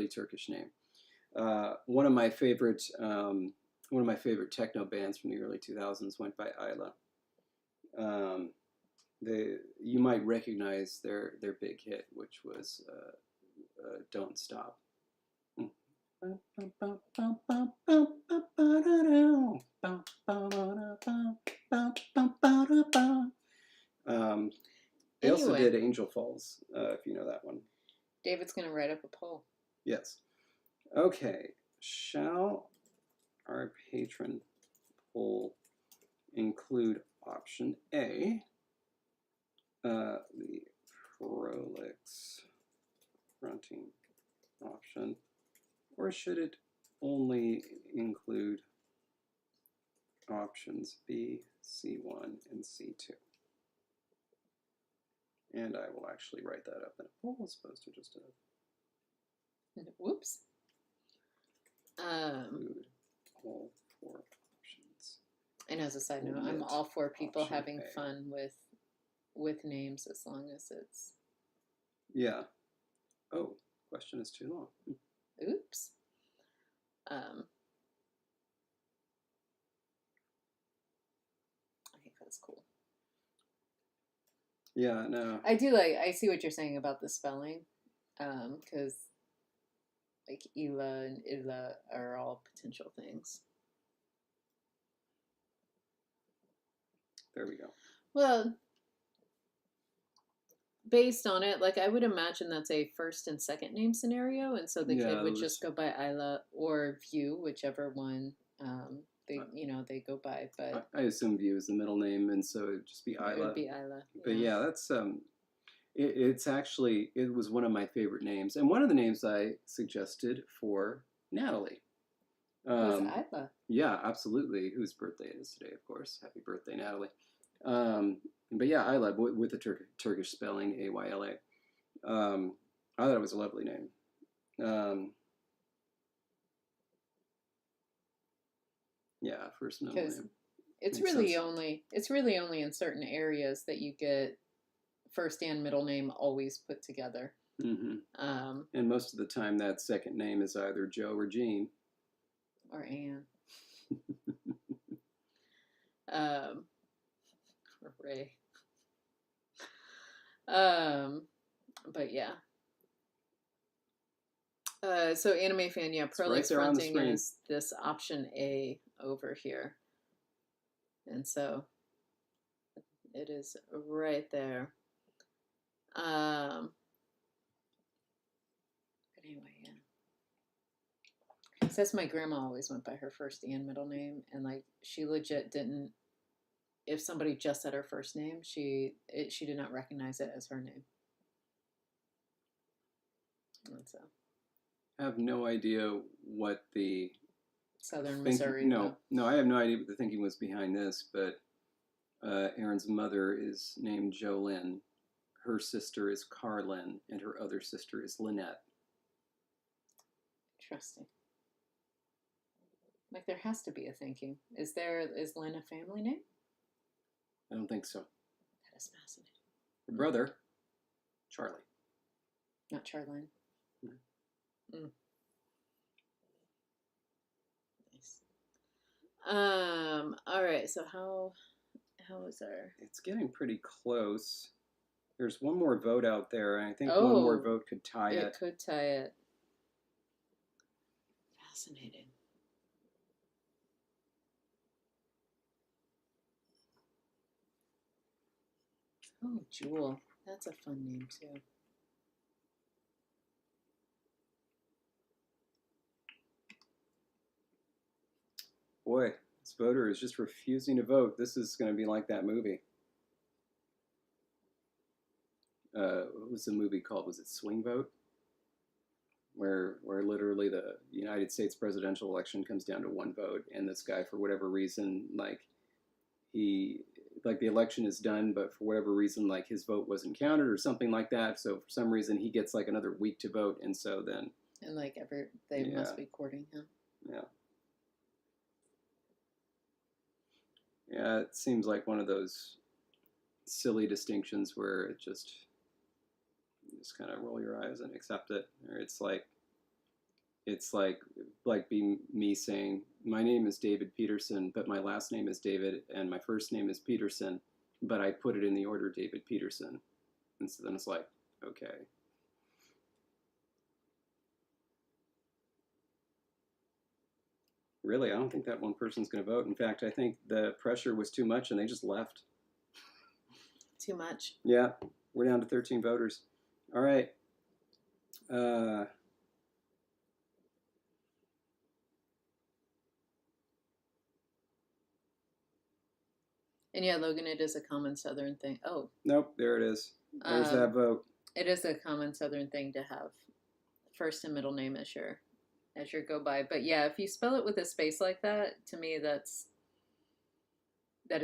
Turkish name. One of my favorite techno bands from the early 2000s went by Ayla. You might recognize their big hit, which was "Don't Stop." They also Anyway, did "Angel Falls," if you know that one. David's going to write up a poll. Yes. Okay. Shall our patron poll include option A, the prolix fronting option, or should it only include options B, C1, and C2? And I will actually write that up in a poll as opposed to just a... Whoops. Include all 4 options. And as a side note, I'm all for people having fun with names as long as it's... Yeah. Oh, question is too long. Oops. I think that's cool. Yeah, no. I see what you're saying about the spelling, because like Ela and Illa are all potential things. There we go. Well, based on it, like I would imagine that's a first and second name scenario, and so the kid would just go by Isla or View, whichever one they go by. But I assume View is the middle name, and so it'd just be Isla. It would be Isla. But yeah, that's it was one of my favorite names, and one of the names I suggested for Natalie. Was Isla? Yeah, absolutely. Whose birthday it is today, of course. Happy birthday, Natalie. But yeah, Ayla with the Turkish spelling, Ayla. I thought it was a lovely name. Yeah, first middle name. It's really only in certain areas that you get first and middle name always put together. Mm-hmm. And most of the time, that second name is either Joe or Jean. Or Anne. Or Ray. But yeah. So Anime Fan, yeah, prolix fronting is this option A over here. And so it is right there. But anyway, yeah. It says my grandma always went by her first and middle name, and like she legit didn't. If somebody just said her first name, she did not recognize it as her name. And so, I have no idea what the Southern Missouri. No, I have no idea what the thinking was behind this. But Aaron's mother is named Jolynn. Her sister is Carlin, and her other sister is Lynette. Interesting. Like there has to be a thinking. Is Lynn a family name? I don't think so. That is fascinating. Her brother, Charlie. Not Charlene. Mm. Nice. All right. So how is our? It's getting pretty close. There's one more vote out there, and I think one more vote could tie it. It could tie it. Fascinating. Oh, Jewel. That's a fun name, too. Boy, this voter is just refusing to vote. This is going to be like that movie. What was the movie called? Was it Swing Vote? Where literally the United States presidential election comes down to one vote, and this guy, for whatever reason, like like the election is done, but for whatever reason, like his vote wasn't counted or something like that. So for some reason, he gets like another week to vote, and so then And like they Yeah. must be courting him. yeah, yeah, it seems like one of those silly distinctions where it just kind of roll your eyes and accept it, or it's like me saying my name is David Peterson, but my last name is David, and my first name is Peterson, but I put it in the order David Peterson, and so then it's like, okay. Really, I don't think that one person's going to vote. In fact, I think the pressure was too much, and they just left. Too much. Yeah, we're down to 13 voters. All right. And yeah, Logan, it is a common Southern thing. Oh, Nope, there it is. There's that vote. It is a common Southern thing to have first and middle name as your go by. But yeah, if you spell it with a space like that, to me that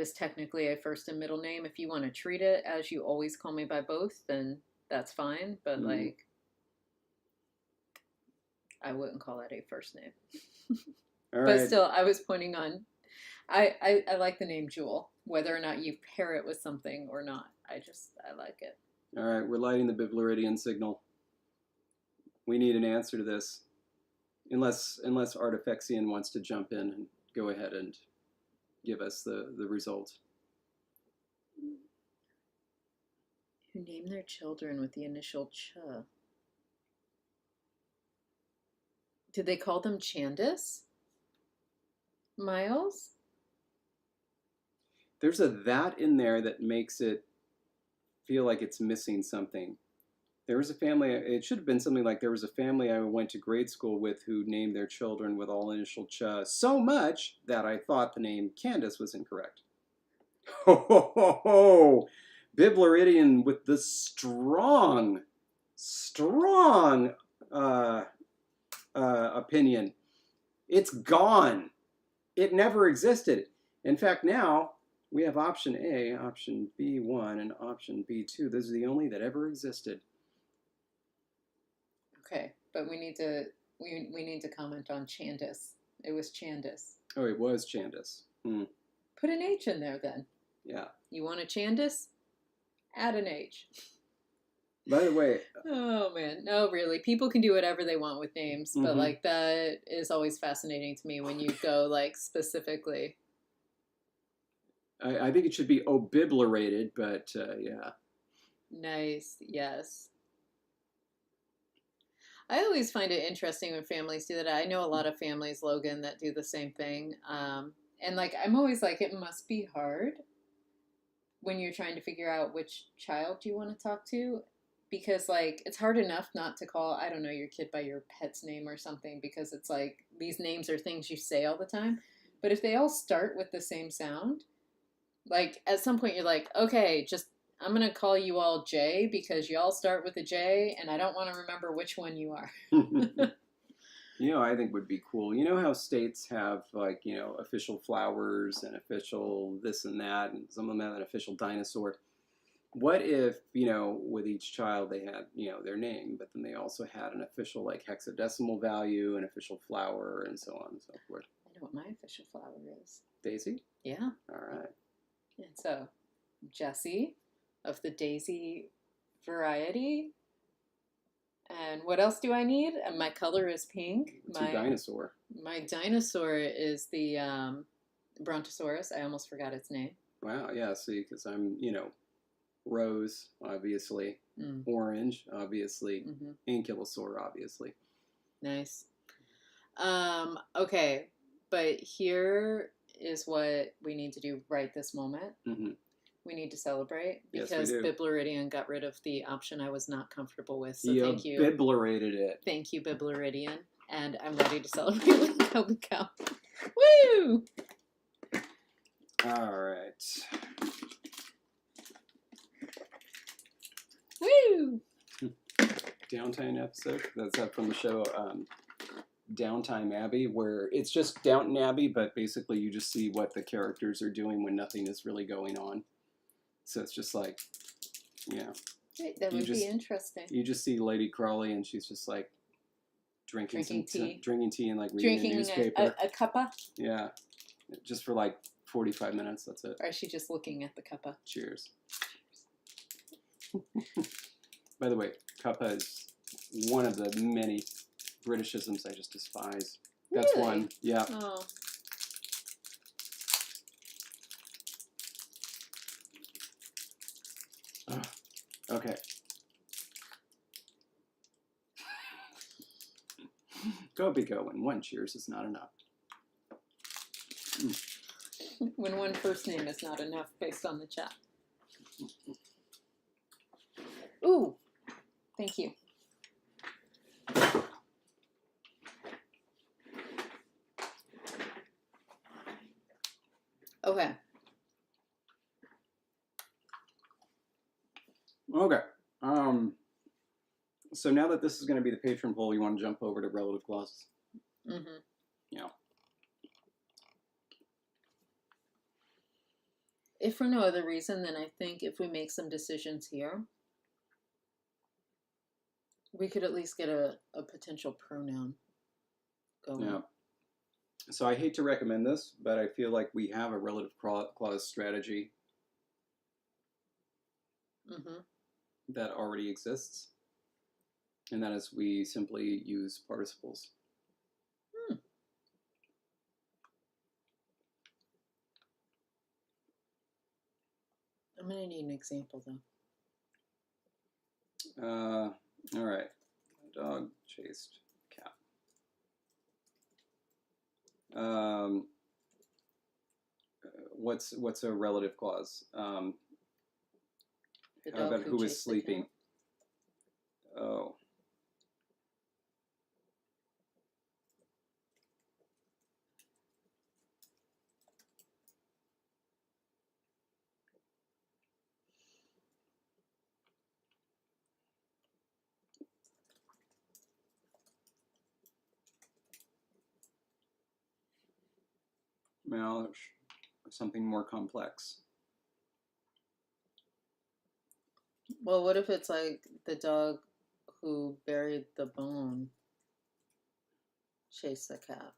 is technically a first and middle name. If you want to treat it as you always call me by both, then that's fine. But like, I wouldn't call it a first name. All right. But still, I was pointing on. I like the name Jewel, whether or not you pair it with something or not. I like it. All right, we're lighting the Bibluridian signal. We need an answer to this, unless Artifexian wants to jump in and go ahead and give us the result. Who name their children with the initial Ch? Did they call them Chandis? Miles? There's a that in there that makes it feel like it's missing something. There was a family, it should have been something like there was a family I went to grade school with who named their children with all initial Ch so much that I thought the name Candace was incorrect. Ho, ho, ho, ho. Bibluridian with the strong opinion. It's gone. It never existed. In fact, now we have option A, option B1, and option B2. Those are the only that ever existed. Okay, but we need to comment on Chandis. It was Chandis. Oh, it was Chandis. Put an H in there then. Yeah. You want a Chandis? Add an H. By the way. Oh man, no, really. People can do whatever they want with names, but like that is always fascinating to me when you go like specifically. I think it should be obiblurated, but yeah. Nice, yes. I always find it interesting when families do that. I know a lot of families, Logan, that do the same thing. And like, I'm always like, it must be hard when you're trying to figure out which child you want to talk to. Because like, it's hard enough not to call, I don't know, your kid by your pet's name or something, because it's like, these names are things you say all the time. But if they all start with the same sound, like at some point you're like, okay, I'm going to call you all J because you all start with a J and I don't want to remember which one you are. You know, I think would be cool. You know how states have like, you know, official flowers and official this and that, and some of them have an official dinosaur. What if, you know, with each child they had, you know, their name, but then they also had an official like hexadecimal value, an official flower, and so on and so forth. I know what my official flower is. Daisy? Yeah. All right. And so, Jessie of the Daisy variety. And what else do I need? And my color is pink. What's your dinosaur? My dinosaur is the Brontosaurus. I almost forgot its name. Wow, yeah, see, because I'm, you know, rose, obviously. Orange, obviously. Ankylosaur, obviously. Nice. Okay, but here is what we need to do right this moment. We need to celebrate because Bibluridian got rid of the option I was not comfortable with. So thank you. Biblurated it. Thank you, Bibluridian. And I'm ready to celebrate with Kobe Cow. Woo! All right. Woo! Downtime episode. That's up from the show Downtime Abbey, where it's just Downton Abbey, but basically you just see what the characters are doing when nothing is really going on. So it's just like, yeah. That would be interesting. You just see Lady Crawley, and she's just like drinking tea and like reading a newspaper. A cuppa? Yeah. Just for like 45 minutes, that's it. Or is she just looking at the cuppa? Cheers. By the way, cuppa is one of the many Britishisms I just despise. That's really? one. Yeah. Oh. Okay. Go be going. One cheers is not enough. When one first name is not enough based on the chat. Ooh. Thank you. Okay. Okay. So now that this is going to be the patron poll, you want to jump over to relative clauses? Mm-hmm. Yeah. If for no other reason, then I think if we make some decisions here, we could at least get a potential pronoun going. Yeah. So I hate to recommend this, but I feel like we have a relative clause strategy that already exists. And that is we simply use participles. I'm going to need an example, though. All right. Dog chased cat. What's a relative clause? How about who was sleeping? Oh. Well, something more complex. Well, what if it's like the dog who buried the bone chased the cat?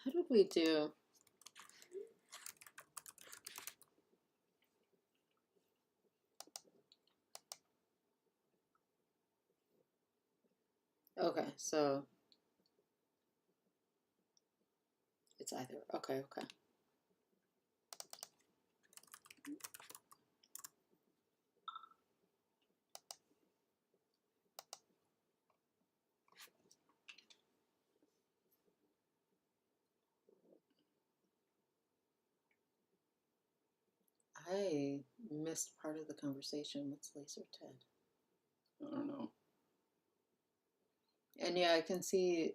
How did we do? Okay, so it's either. Okay. I missed part of the conversation. What's laser Ted? I don't know. And yeah, I can see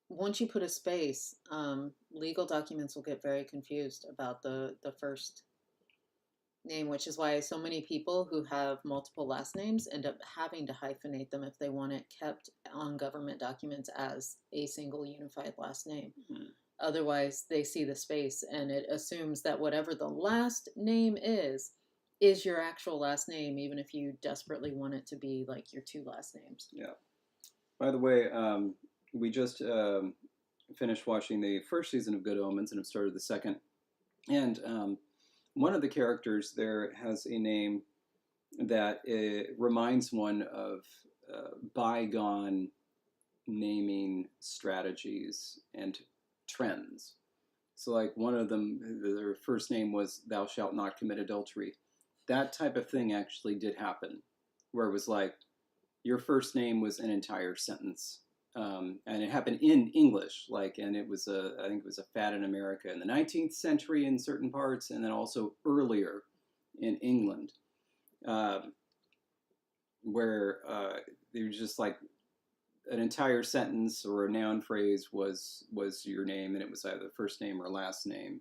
once you put a space, legal documents will get very confused about the first name, which is why so many people who have multiple last names end up having to hyphenate them if they want it kept on government documents as a single unified last name. Mm-hmm. Otherwise, they see the space and it assumes that whatever the last name is your actual last name, even if you desperately want it to be like your two last names. Yeah. By the way, we just finished watching the first season of Good Omens and have started the second. And one of the characters there has a name that reminds one of bygone naming strategies and trends. So like one of them, their first name was "Thou shalt not commit adultery." That type of thing actually did happen, where it was like your first name was an entire sentence and it happened in English, and it was I think it was a fad in America in the 19th century in certain parts, and then also earlier in England, where they were just like an entire sentence or a noun phrase was your name, and it was either first name or last name.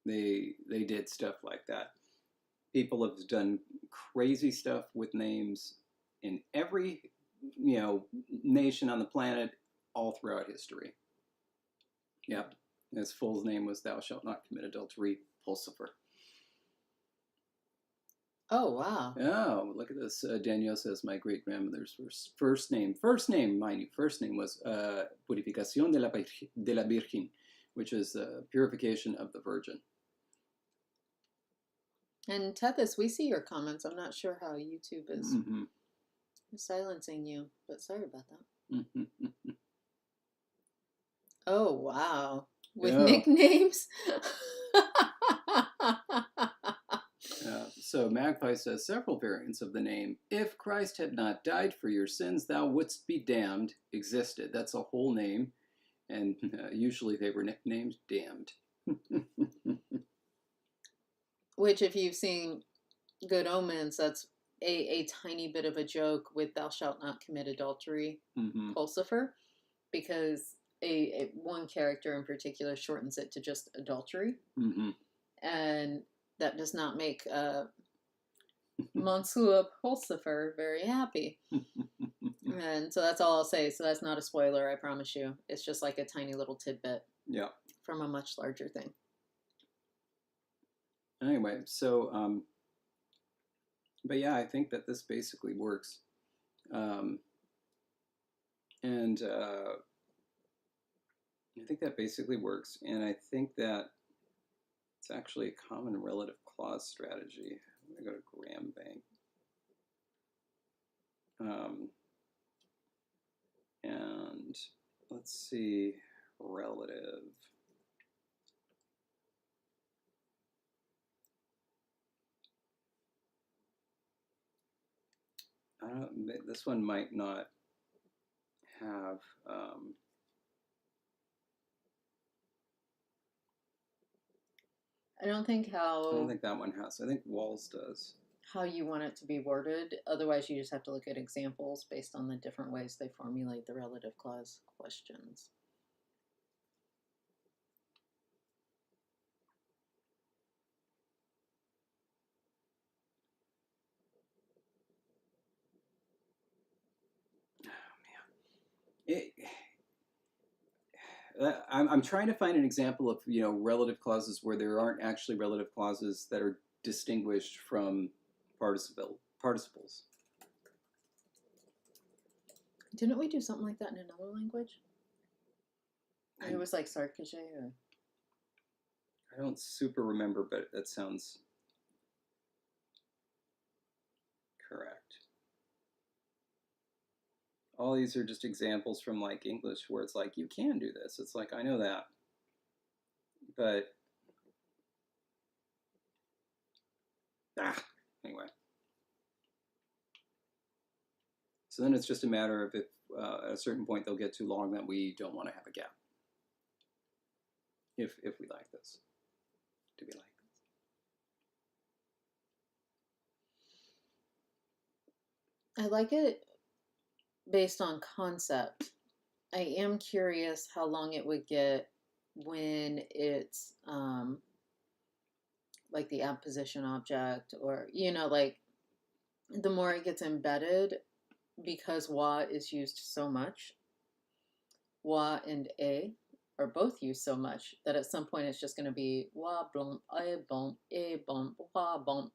They did stuff like that. People have done crazy stuff with names in every nation on the planet all throughout history. Yep. His full name was "Thou shalt not commit adultery," Pulsifer. Oh, wow. Oh, look at this. Danielle says my great grandmother's first name, mind you, first name was Purificación de la Virgen, which is purification of the Virgin. And Tethys, we see your comments. I'm not sure how YouTube is silencing you, but sorry about that. Oh, wow. With nicknames? So Magpie says several variants of the name "If Christ had not died for your sins, thou wouldst be damned" existed. That's a whole name, and usually they were nicknamed "Damned." Which, if you've seen Good Omens, that's a tiny bit of a joke with "Thou shalt not commit adultery," Pulsifer, because a one character in particular shortens it to just adultery, and that does not make Monsieur Pulsifer very happy. And so that's all I'll say. So that's not a spoiler, I promise you. It's just like a tiny little tidbit from a much larger thing. Anyway, so, but yeah, I think that this basically works. And I think that basically works. And I think that it's actually a common relative clause strategy. I'm going to go to Graham Bank. And let's see, relative. This one might not have. I don't think that one has. I think Walls does. How you want it to be worded. Otherwise, you just have to look at examples based on the different ways they formulate the relative clause questions. I'm trying to find an example of relative clauses where there aren't actually relative clauses that are distinguished from participles. Didn't we do something like that in another language? It was like sarcasm, or I don't super remember, but that sounds correct. All these are just examples from like English where it's like, you can do this. It's like, I know that. But, anyway. So then it's just a matter of if at a certain point they'll get too long that we don't want to have a gap. If we like this. Do we like this? I like it based on concept. I am curious how long it would get when it's like the apposition object, or like the more it gets embedded, because wa is used so much. Wa and a are both used so much that at some point it's just going to be wa blom a bom wa bom.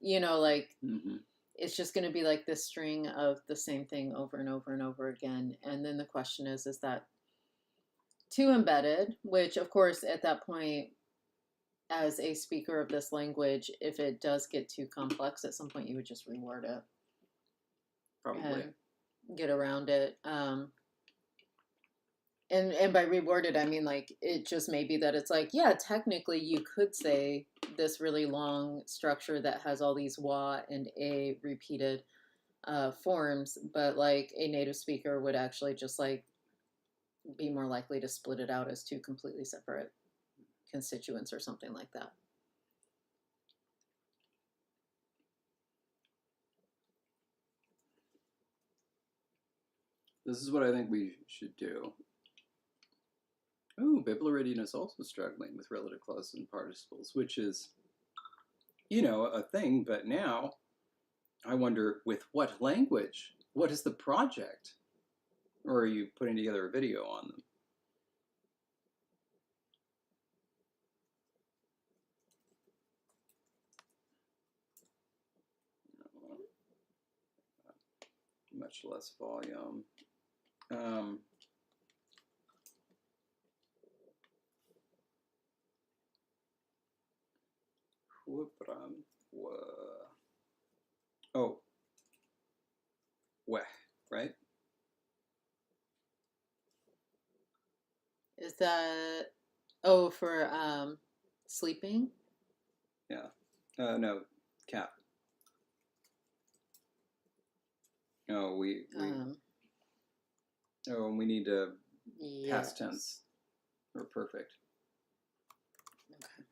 It's just going to be like this string of the same thing over and over and over again. And then the question is that too embedded? Which, of course, at that point, as a speaker of this language, if it does get too complex, at some point you would just reword it. Probably. And get around it. And by reworded, I mean, like, it just may be that it's like, yeah, technically you could say this really long structure that has all these wa and a repeated forms, but like a native speaker would actually just like be more likely to split it out as two completely separate constituents or something like that. This is what I think we should do. Oh, Bibleridian is also struggling with relative clauses and participles, which is, you know, a thing, but now I wonder with what language? What is the project? Or are you putting together a video on them? Much less volume. Oh, weh, right? Is that for sleeping? Yeah. No, cap. Oh, and we need a past tense or perfect. Okay.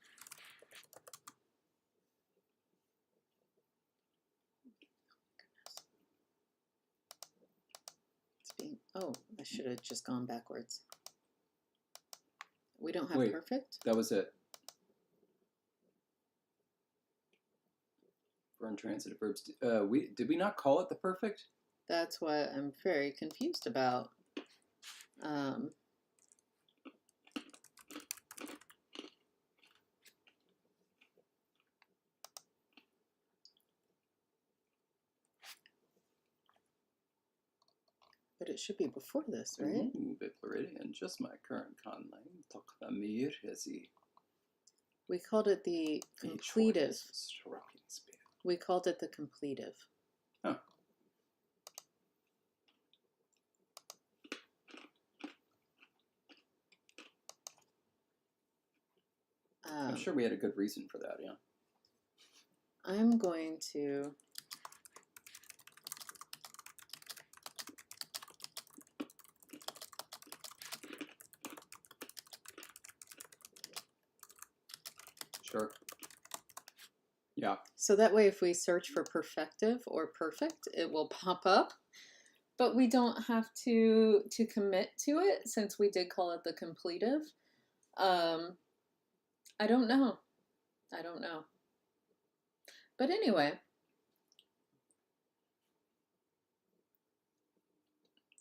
Oh, I should have just gone backwards. We don't have Wait, perfect? That was it. For intransitive verbs. Did we not call it the perfect? That's what I'm very confused about. But it should be before this, right? Bibleridian, just my current conlang. We called it the completive. We called it the completive. Oh. I'm sure we had a good reason for that, yeah. I'm going to Sure. Yeah. So that way if we search for perfective or perfect, it will pop up. But we don't have to commit to it since we did call it the completive. I don't know. But anyway.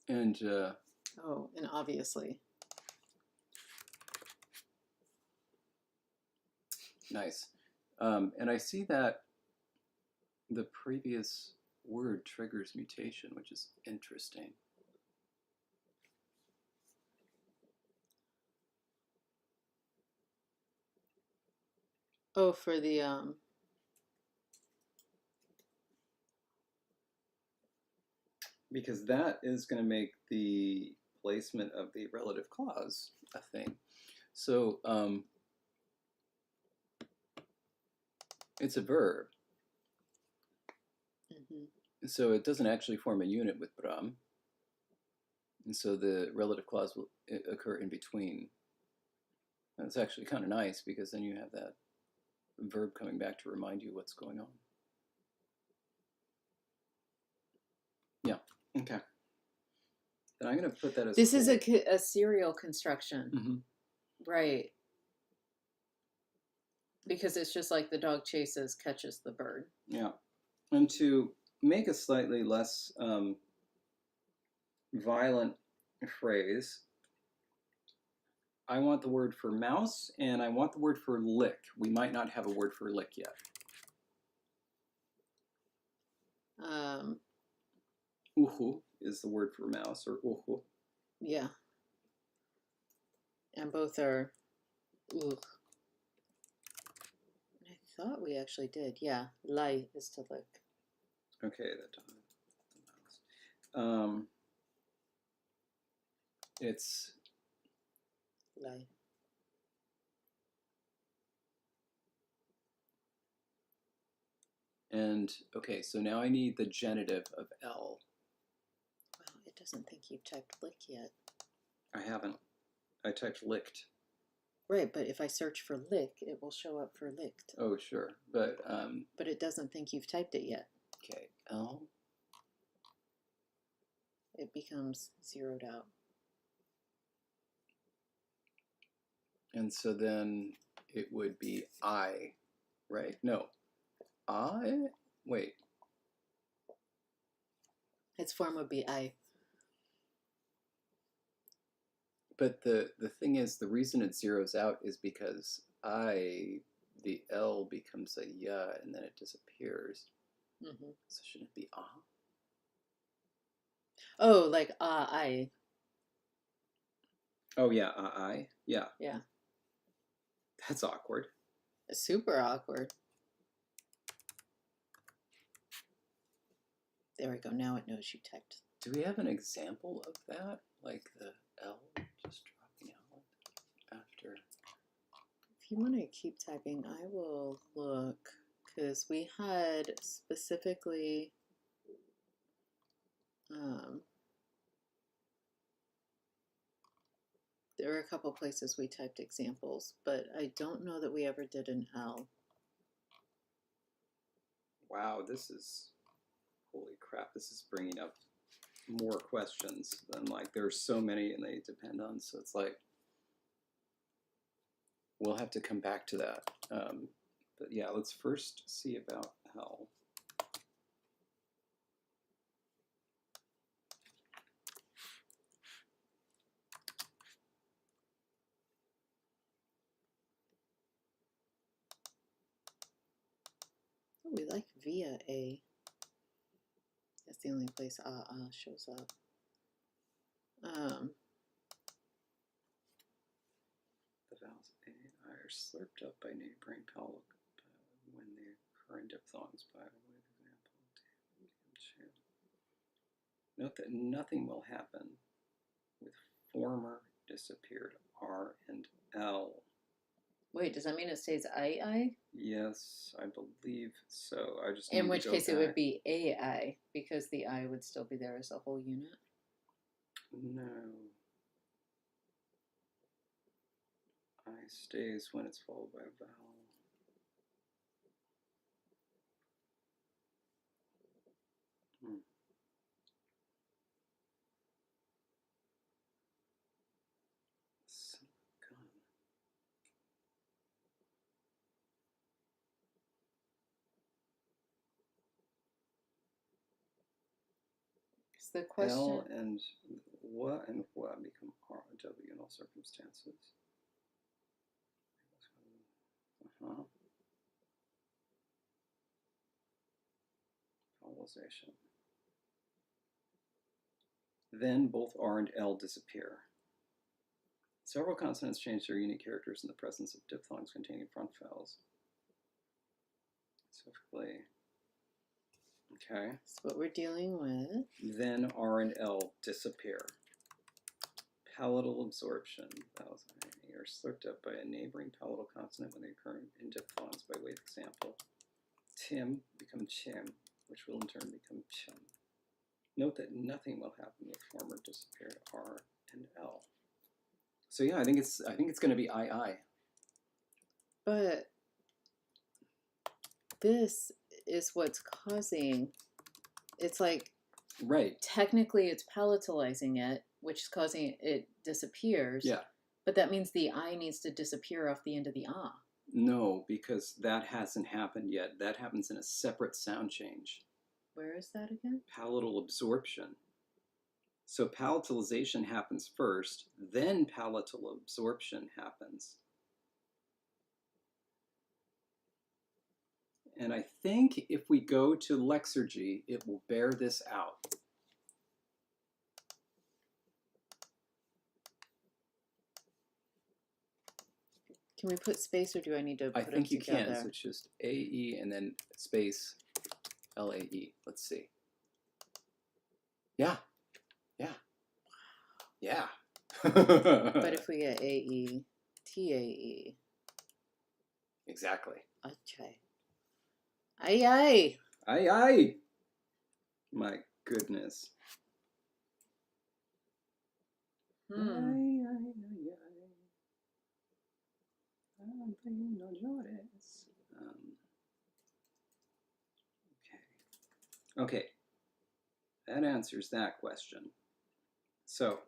And and obviously. Nice. And I see that the previous word triggers mutation, which is interesting. Oh, for the because that is going to make the placement of the relative clause a thing. So it's a verb. Mm-hmm. So it doesn't actually form a unit with Bram. And so the relative clause will occur in between. And it's actually kind of nice because then you have that verb coming back to remind you what's going on. Yeah, okay. And I'm going to put that as this is a serial construction. Mm-hmm. Right. Because it's just like the dog chases, catches the bird. Yeah. And to make a slightly less violent phrase, I want the word for mouse and I want the word for lick. We might not have a word for lick yet. Uhu is the word for mouse, or uhu. Yeah. And both are ugh. I thought we actually did. Yeah. Lai is to lick. Okay, it's Lai. And okay, so now I need the genitive of L. Well, it doesn't think you've typed lick yet. I haven't. I typed licked. Right, but if I search for lick, it will show up for licked. Oh, sure. But it doesn't think you've typed it yet. okay, L. It becomes zeroed out. And so then it would be I, right? No. I? Wait. Its form would be I. But the thing is, the reason it zeroes out is because the L becomes a ya and then it disappears. Mm-hmm. So shouldn't it be ah? Oh, like I. Oh yeah, I. Yeah. Yeah. That's awkward. Super awkward. There we go. Now it knows you typed. Do we have an example of that? Like the L just dropping out after? If you want to keep typing, I will look, because we had specifically there were a couple places we typed examples, but I don't know that we ever did an L. Wow, this is, holy crap, this is bringing up more questions than like, there's so many and they depend on, so it's like, we'll have to come back to that. But yeah, let's first see about L. Oh, we like via A. That's the only place shows up. The vowels A and I are slurped up by neighboring palatal when they occur in diphthongs by way of example. Note that nothing will happen with former disappeared R and L. Wait, does that mean it stays I? Yes, I believe so. I just In need which to go case back. it would be AI, because the I would still be there as a whole unit. No. I stays when it's followed by a vowel. The question. L and what become R and W in all circumstances. Vowelization. Then both R and L disappear. Several consonants change their unique characters in the presence of diphthongs containing front vowels. Specifically, okay. That's what we're dealing with. Then R and L disappear. Palatal absorption. Vowels are slurped up by a neighboring palatal consonant when they occur in diphthongs by way of example. Tim become chim, which will in turn become chum. Note that nothing will happen with former disappeared R and L. So yeah, I think it's going to be II. But this is what's causing. It's like, right. Technically, it's palatalizing it, which is causing it disappears. Yeah. But that means the I needs to disappear off the end of the ah. No, because that hasn't happened yet. That happens in a separate sound change. Where is that again? Palatal absorption. So palatalization happens first, then palatal absorption happens. And I think if we go to Lexergy, it will bear this out. Can we put space, or do I need to put I think you together? can. So it's just AE and then space LAE. Let's see. Yeah. Yeah. Yeah. But if we get AE, TAE. Exactly. Okay. Aye. Aye. My goodness. Hmm. No llores. Okay, that answers that question. So,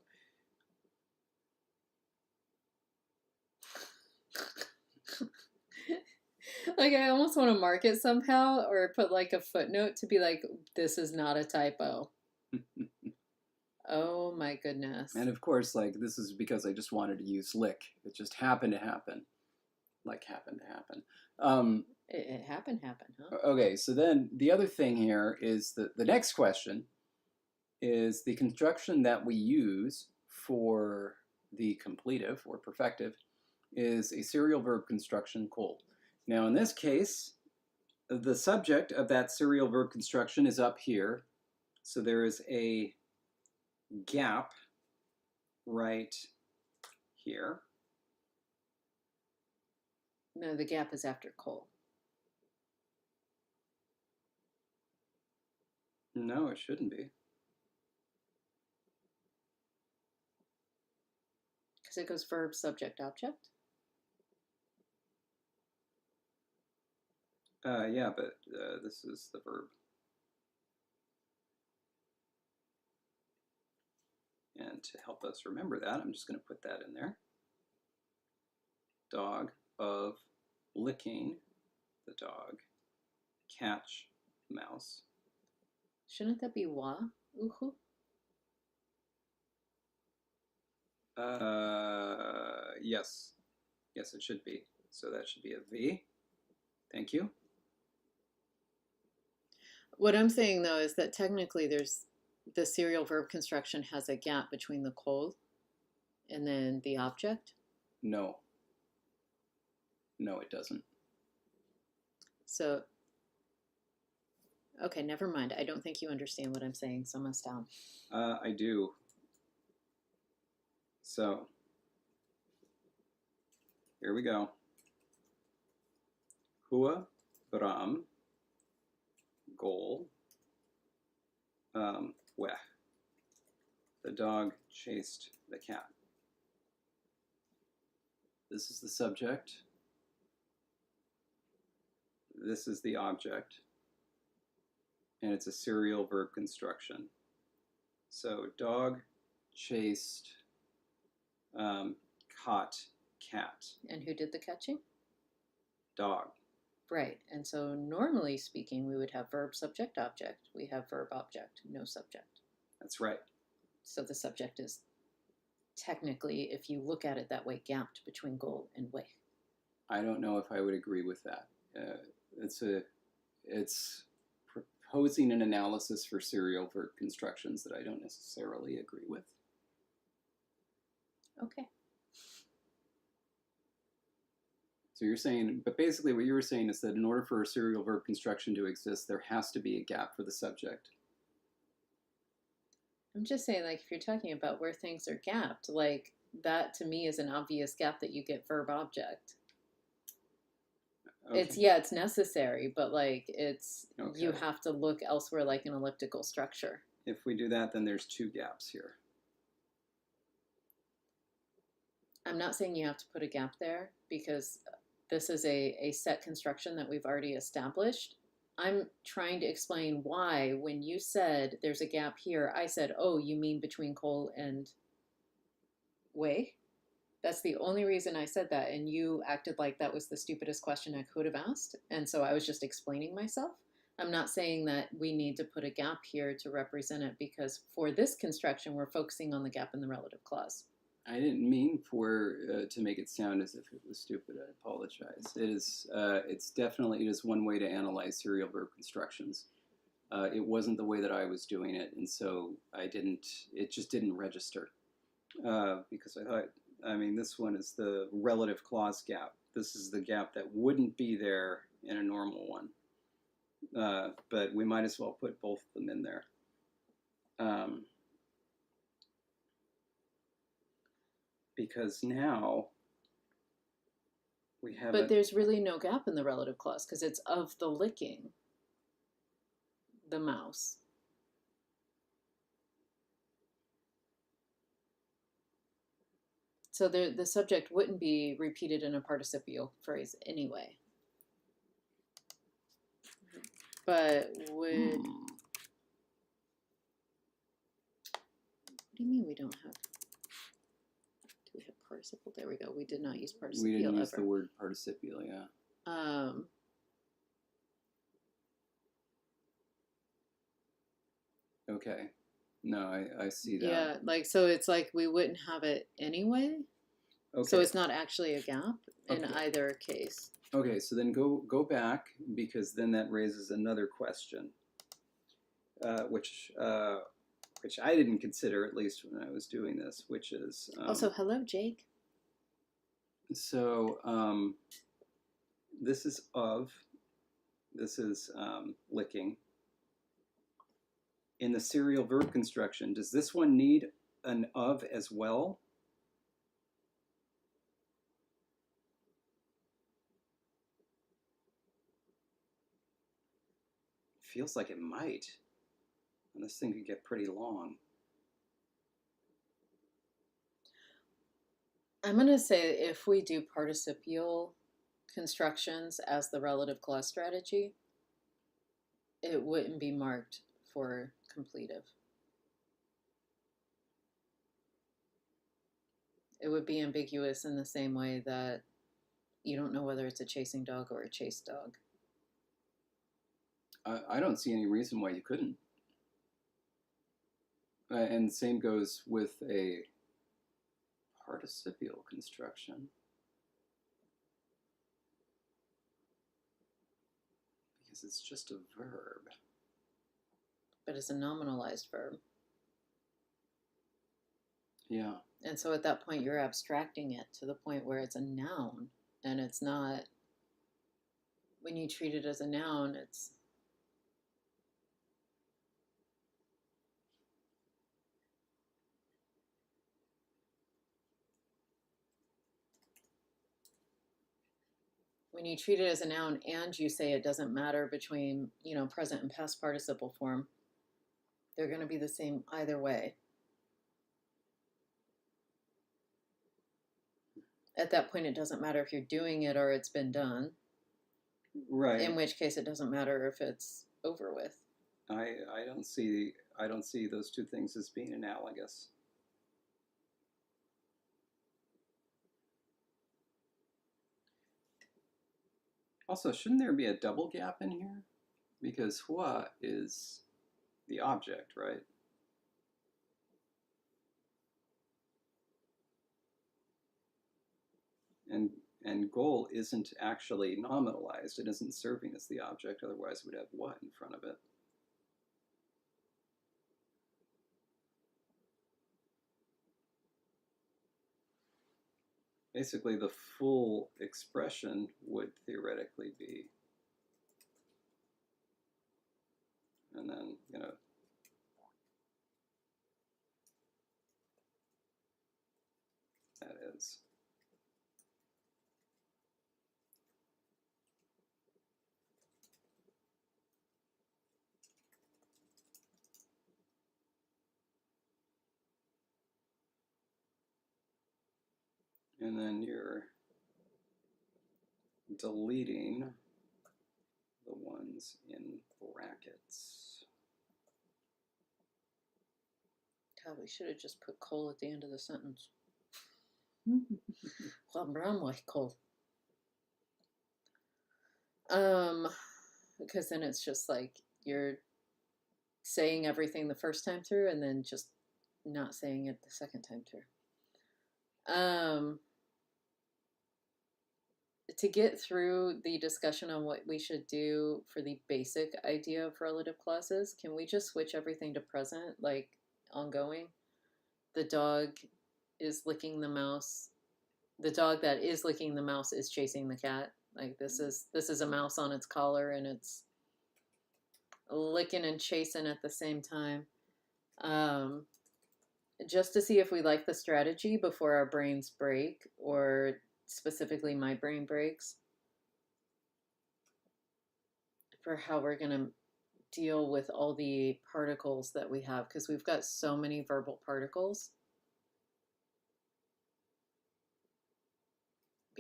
Like, I almost want to mark it somehow or put like a footnote to be like, this is not a typo. Oh my goodness. and of course, like, this is because I just wanted to use lick. It just happened to happen. Like, happened to happen. It happened, huh? Okay, so then the other thing here is that the next question is the construction that we use for the completive or perfective is a serial verb construction cold. Now, in this case, the subject of that serial verb construction is up here. So there is a gap right here. No, the gap is after coal. No, it shouldn't be. Because it goes verb, subject, object. Yeah, but this is the verb. And to help us remember that, I'm just going to put that in there. Dog of licking the dog, catch the mouse. Shouldn't that be wa? Uhu? Yes. Yes, it should be. So that should be a V. Thank you. What I'm saying though is that technically there's the serial verb construction has a gap between the coal and then the object. No. No, it doesn't. So, okay, never mind. I don't think you understand what I'm saying, so I'm gonna stop. I do. So, here we go. Hua, Ram, goal, weh. The dog chased the cat. This is the subject. This is the object. And it's a serial verb construction. So, dog chased, caught cat. And who did the catching? Dog. Right. And so normally speaking, we would have verb, subject, object. We have verb, object, no subject. That's right. So the subject is technically, if you look at it that way, gapped between goal and way. I don't know if I would agree with that. It's proposing an analysis for serial verb constructions that I don't necessarily agree with. Okay. So you're saying, but basically what you were saying is that in order for a serial verb construction to exist, there has to be a gap for the subject. I'm just saying, like, if you're talking about where things are gapped, like, that to me is an obvious gap that you get verb object. Okay. It's necessary, but like you Okay. have to look elsewhere like an elliptical structure. If we do that, then there's two gaps here. I'm not saying you have to put a gap there because this is a set construction that we've already established. I'm trying to explain why when you said there's a gap here, I said, oh, you mean between coal and way? That's the only reason I said that. And you acted like that was the stupidest question I could have asked. And so I was just explaining myself. I'm not saying that we need to put a gap here to represent it because for this construction, we're focusing on the gap in the relative clause. I didn't mean for to make it sound as if it was stupid. I apologize. It is. It's definitely. It is one way to analyze serial verb constructions. It wasn't the way that I was doing it, and so I didn't. It just didn't register because I thought. I mean, this one is the relative clause gap. This is the gap that wouldn't be there in a normal one. But we might as well put both of them in there. Because now we have. But there's really no gap in the relative clause because it's of the licking the mouse. So the subject wouldn't be repeated in a participial phrase anyway. But would... What do you mean we don't have... Do we have participle? There we go. We did not use participial We didn't use ever. the word participial, yeah. Okay. No, I see that. Yeah, like, so it's like we wouldn't have it anyway. Okay. So it's not actually a gap in Okay. either case. Okay, so then go back, because then that raises another question, which I didn't consider, at least when I was doing this, which is Also, hello, Jake. So this is of. This is licking. In the serial verb construction, does this one need an of as well? Feels like it might. And this thing could get pretty long. I'm going to say if we do participial constructions as the relative clause strategy, it wouldn't be marked for completive. It would be ambiguous in the same way that you don't know whether it's a chasing dog or a chased dog. I don't see any reason why you couldn't. And the same goes with a participial construction. Because it's just a verb. But it's a nominalized verb. Yeah. And so at that point, you're abstracting it to the point where it's a noun. And it's not, when you treat it as a noun, it's... When you treat it as a noun and you say it doesn't matter between, you know, present and past participle form, they're going to be the same either way. At that point, it doesn't matter if you're doing it or it's been done. Right. In which case, it doesn't matter if it's over with. I don't see those two things as being analogous. Also, shouldn't there be a double gap in here? Because hua is the object, right? And goal isn't actually nominalized. It isn't serving as the object. Otherwise, it would have what in front of it? Basically, the full expression would theoretically be, and then, you know, that is. And then you're deleting the ones in brackets. God, we should have just put coal at the end of the sentence. Coal. Because then it's just like you're saying everything the first time through and then just not saying it the second time through. To get through the discussion on what we should do for the basic idea of relative clauses, can we just switch everything to present, like ongoing? The dog is licking the mouse. The dog that is licking the mouse is chasing the cat. Like this is a mouse on its collar and it's licking and chasing at the same time. Just to see if we like the strategy before our brains break, or specifically my brain breaks, for how we're going to deal with all the particles that we have, because we've got so many verbal particles.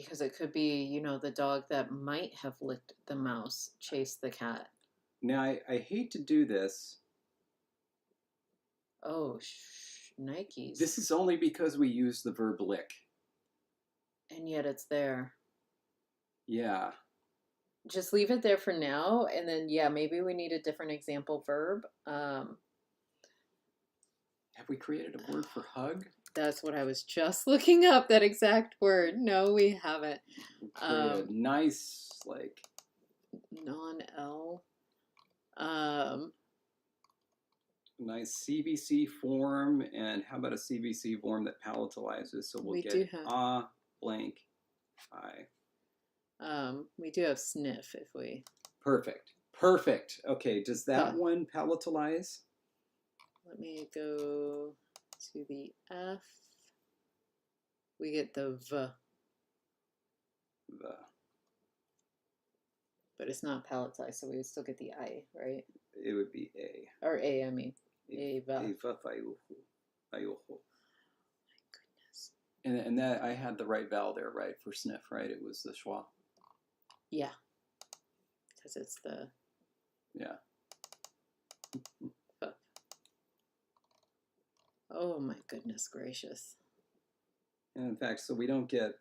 Because it could be, you know, the dog that might have licked the mouse chased the cat. Now, I hate to do this. Oh, Nikes. This is only because we use the verb lick. And yet it's there. Yeah. Just leave it there for now, and then, yeah, maybe we need a different example verb. Have we created a word for hug? That's what I was just looking up, that exact word. No, we haven't. Create a nice, like... Non-L. Nice CVC form, and how about a CVC form that palatalizes? So we'll get ah, blank, I. We do have sniff if we... Perfect. Perfect. Okay, does that one palatalize? Let me go to the F. We get the V. The. But it's not palatalized, so we would still get the I, right? It would be A. Or A, I mean. Eva. Eva Fayuhu. Fayuhu. My goodness. And that, I had the right vowel there, right, for sniff, right? It was the schwa. Yeah. Because it's the... Yeah. Oh my goodness gracious. And in fact, so we don't get,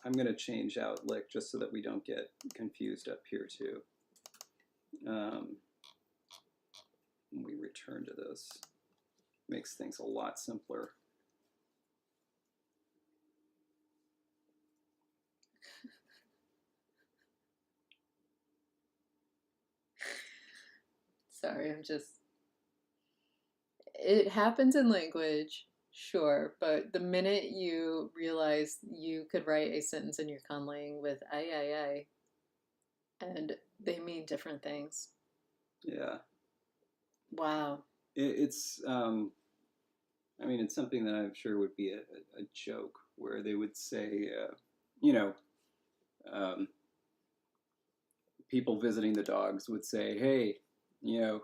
I'm going to change out lick just so that we don't get confused up here too. When we return to this, makes things a lot simpler. Sorry, it happens in language, sure, but the minute you realize you could write a sentence in your conlang with I, and they mean different things. Yeah. Wow. It's, I mean, it's something that I'm sure would be a joke where they would say, you know, people visiting the dogs would say, hey, you know,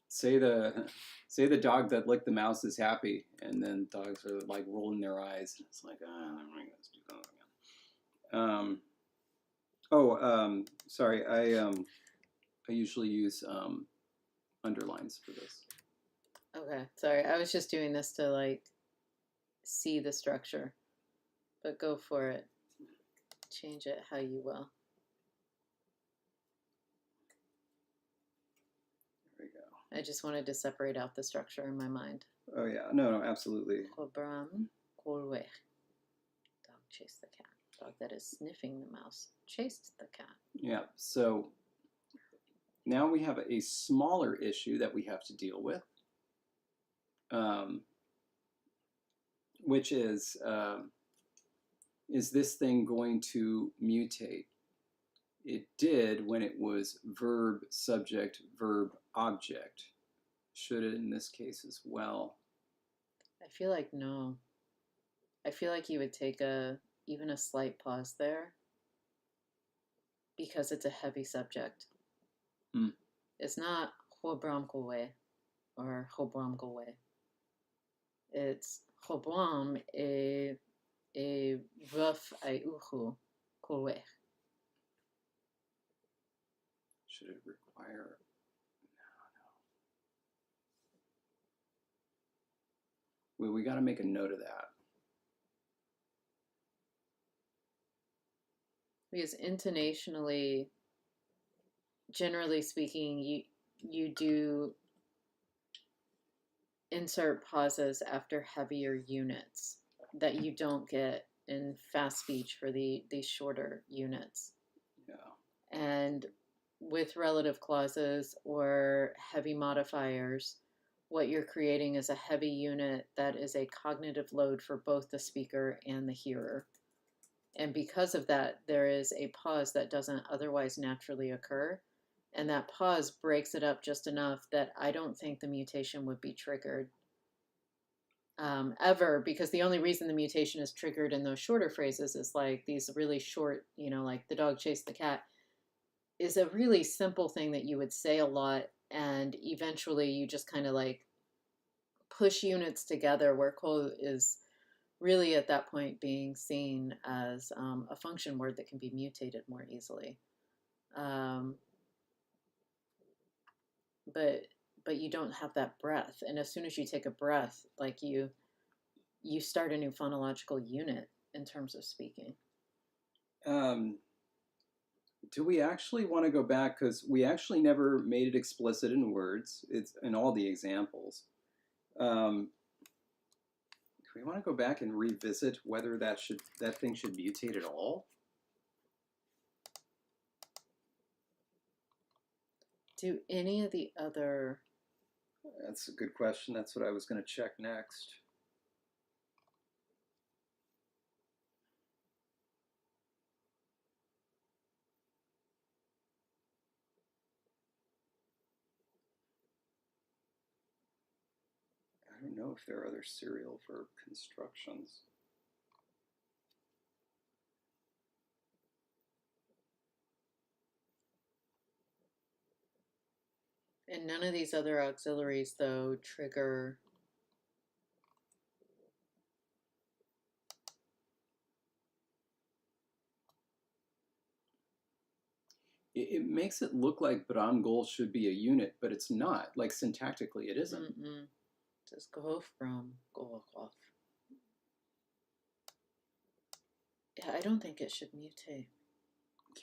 say the dog that licked the mouse is happy, and then dogs are like rolling their eyes. It's like, let's do that again. Sorry, I usually use underlines for this. Okay, sorry, I was just doing this to like see the structure, but go for it. Change it how you will. There we go. I just wanted to separate out the structure in my mind. Oh yeah, no, absolutely. Cobram, colwech. Dog chased the cat. Dog that is sniffing the mouse chased the cat. Yeah, so now we have a smaller issue that we have to deal with, which is this thing going to mutate? It did when it was verb, subject, verb, object. Should it in this case as well? I feel like no. I feel like you would take even a slight pause there because it's a heavy subject. It's not hobram kowe or hobram kowe. It's hobram e vuf ai uhu kowe. Should it require? No. We got to make a note of that. Because intonationally, generally speaking, you do insert pauses after heavier units that you don't get in fast speech for these shorter units. Yeah. And with relative clauses or heavy modifiers, what you're creating is a heavy unit that is a cognitive load for both the speaker and the hearer. And because of that, there is a pause that doesn't otherwise naturally occur. And that pause breaks it up just enough that I don't think the mutation would be triggered ever, because the only reason the mutation is triggered in those shorter phrases is like these really short, you know, like the dog chased the cat is a really simple thing that you would say a lot. And eventually you just kind of like push units together where ko is really at that point being seen as a function word that can be mutated more easily. Um, but but you don't have that breath, and as soon as you take a breath, like you start a new phonological unit in terms of speaking. Um, do we actually want to go back, because we actually never made it explicit in words? It's in all the examples. Do we want to go back and revisit whether that thing should mutate at all? Do any of the other That's a good question. That's what I was going to check next. I don't know if there are other serial verb constructions. and none of these other auxiliaries though trigger It makes it look like Brangol should be a unit, but it's not. Like syntactically, it isn't. just go from go off. Yeah, I don't think it should mutate.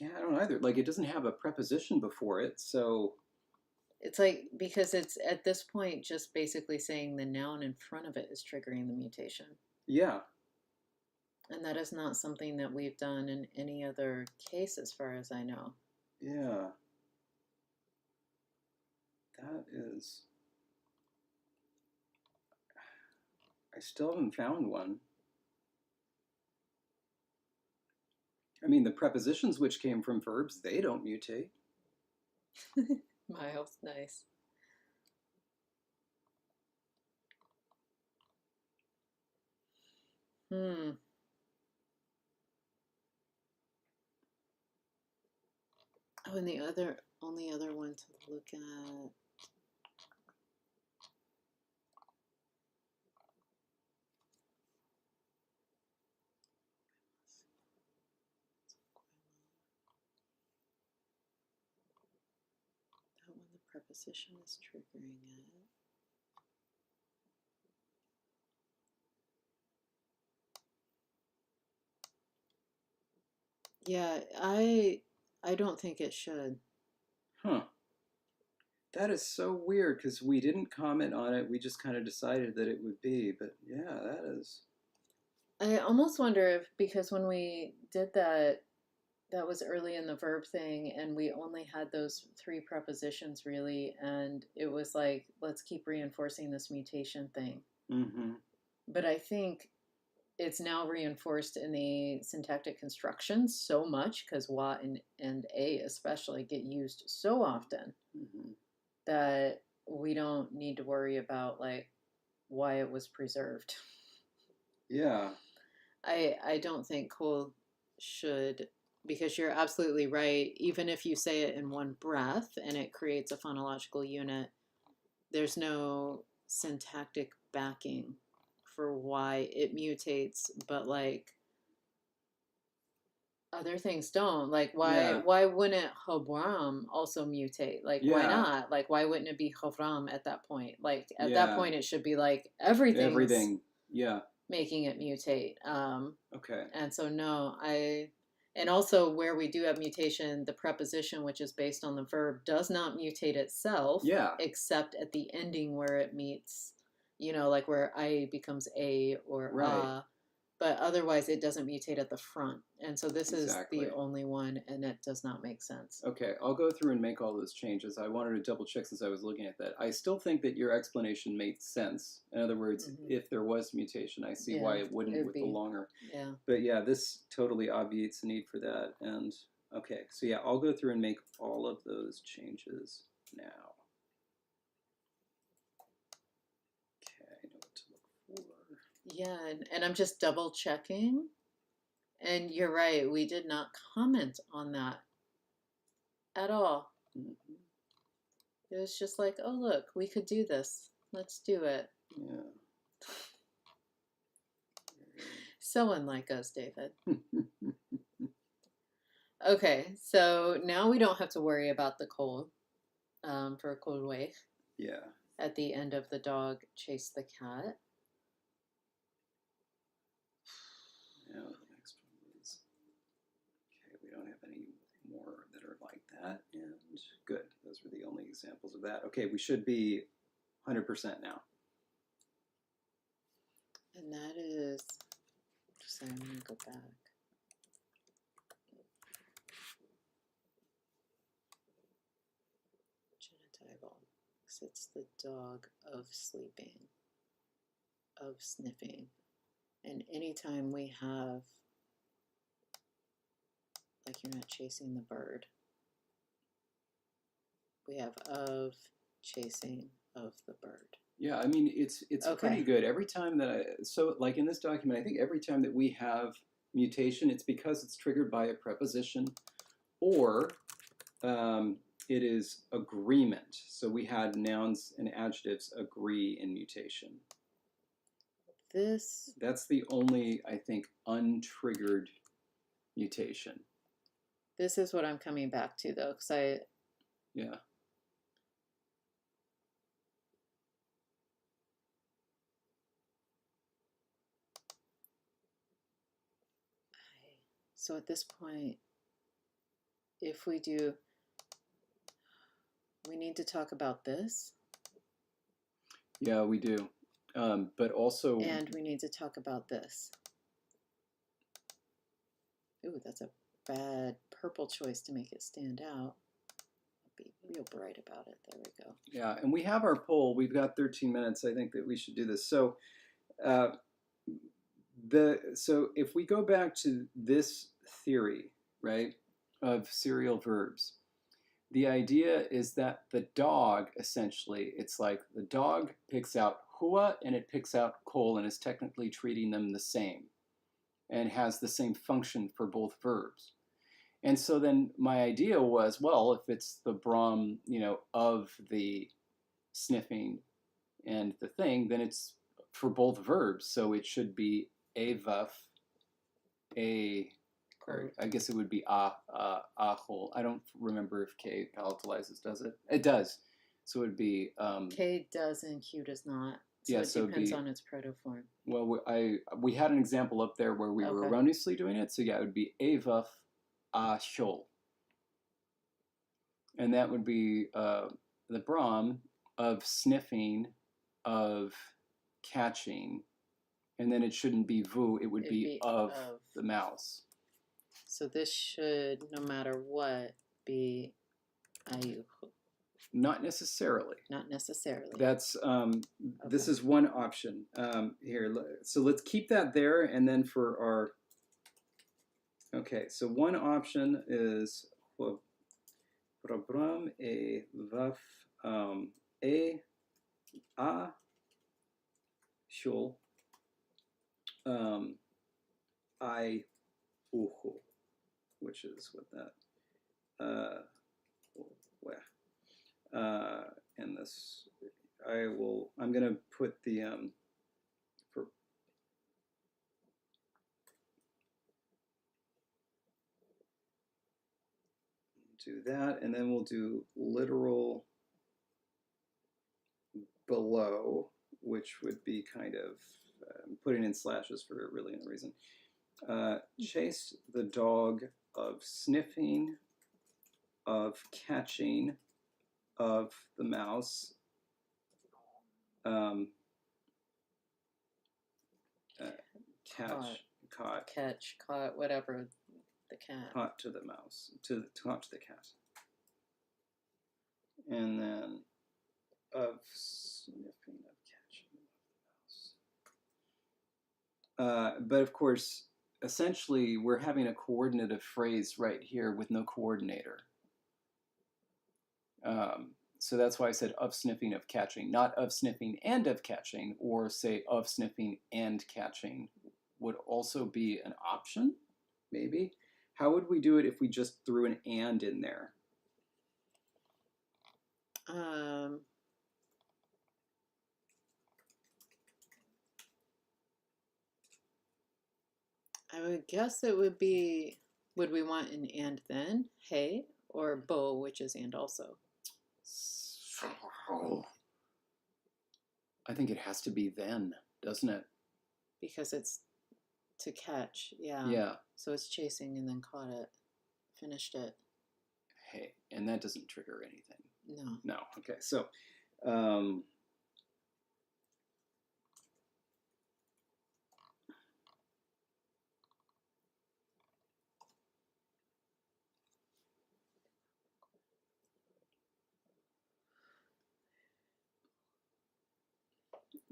Yeah, I don't either. Like it doesn't have a preposition before it, so It's like, because it's at this point just basically saying the noun in front of it is triggering the mutation. yeah. And that is not something that we've done in any other case as far as I know. Yeah. That is. I still haven't found one. I mean, the prepositions which came from verbs, they don't mutate. Miles, nice. Hmm. Oh, and the only other one to look at. That one, the preposition is triggering it. Yeah, I don't think it should. Huh. That is so weird because we didn't comment on it. We just kind of decided that it would be. But yeah, that is. I almost wonder if, because when we did that, that was early in the verb thing, and we only had those three prepositions really, and it was like, let's keep reinforcing this mutation thing. Mm-hmm. But I think it's now reinforced in the syntactic constructions so much because wa and a especially get used so often that we don't need to worry about like why it was preserved. Yeah. I don't think cool should, because you're absolutely right. Even if you say it in one breath and it creates a phonological unit, there's no syntactic backing for why it mutates, but like other things don't. Like Yeah. why wouldn't Habram also mutate? Like why Yeah. not? Like why wouldn't it be Havram at that point? Like at that Yeah. point it should be like everything's Everything. Yeah. making it mutate. Okay. And so no, and also where we do have mutation, the preposition which is based on the verb does not mutate itself, Yeah. except at the ending where it meets, like where I becomes a or Right. but otherwise it doesn't mutate at the front. And so this Exactly. is the only one, and it does not make sense. Okay, I'll go through and make all those changes. I wanted to double check since I was looking at that. I still think that your explanation made sense. In other words, if there was mutation, I see why it wouldn't with the longer. Yeah. But yeah, this totally obviates the need for that. And okay, so yeah, I'll go through and make all of those changes now. Okay, I know what to look for. Yeah, and I'm just double checking. And you're right, we did not comment on that at all. Mm-hmm. It was just like, oh, look, we could do this. Let's do it. Yeah. so unlike us, David. Okay, so now we don't have to worry about the cold for a cold wave. Yeah. At the end of the dog chase the cat. Now the next one is, okay, we don't have any more that are like that, and good. Those were the only examples of that. Okay, we should be 100% now. And that is, sorry, I'm going to go back. Genitival. It's the dog of sleeping, of sniffing. And anytime we have, like you're not chasing the bird, we have of chasing of the bird. Yeah, I mean, it's Okay. pretty good. Every time that so like in this document, I think every time that we have mutation, it's because it's triggered by a preposition or it is agreement. So we had nouns and adjectives agree in mutation. That's the only, I think, untriggered mutation. This is what I'm coming back to, though, because yeah. So at this point, if we do, we need to talk about this. Yeah, we do. But also... And we need to talk about this. Ooh, that's a bad purple choice to make it stand out. I'll be real bright about it. There we go. Yeah, and we have our poll. We've got 13 minutes. I think that we should do this. So so if we go back to this theory, right, of serial verbs, the idea is that the dog, essentially, it's like the dog picks out hua and it picks out kol and is technically treating them the same and has the same function for both verbs. And so then my idea was, well, if it's the Brahm, of the sniffing and the thing, then it's for both verbs. So it should be a vuf, or I guess it would be ahol. I don't remember if K palatalizes, does it? It does. So it would be... K does and Q does not. So yeah, it depends on its protoform. Well, we had an example up there where we were erroneously doing it. So yeah, it would be a vuf, shol. And that would be the Brahm of sniffing, of catching, and then it shouldn't be vu, it would be of the mouse. So this should, no matter what, be ayuhu. Not necessarily. Not necessarily. That's this is one option here. So let's keep that there, and then for our... Okay, so one option is Brabram e vaf e a shul I uhu, which is what that and this I'm gonna put the for do that, and then we'll do literal below, which would be kind of putting in slashes for really no reason. Chase the dog of sniffing, of catching, of the mouse. Caught, whatever, the cat. Caught to the mouse, caught to the cat. And then of sniffing, of catching, of the mouse. But of course, essentially, we're having a coordinative phrase right here with no coordinator. So that's why I said of sniffing, of catching, not of sniffing and of catching, or say of sniffing and catching would also be an option, maybe. How would we do it if we just threw an and in there? I would guess it would be, would we want an and then, hey, or bo, which is and also? I think it has to be then, doesn't it? Because it's to catch, yeah. Yeah. So it's chasing and then caught it, finished it. Hey, and that doesn't trigger anything. No. No. Okay. So,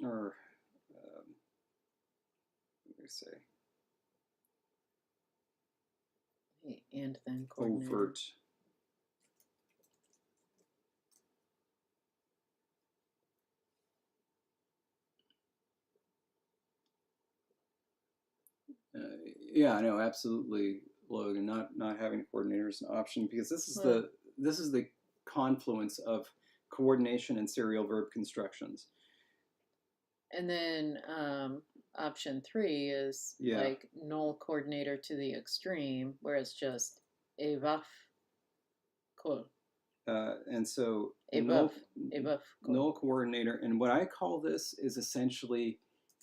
or what do I say? Hey, and then coordinator. Overt. Yeah, no, absolutely, Logan. Not having a coordinator is an option because this is the confluence of coordination and serial verb constructions. And then option 3 is like null coordinator to the extreme, where it's just a buff cool. And so a null cool. coordinator, and what I call this is essentially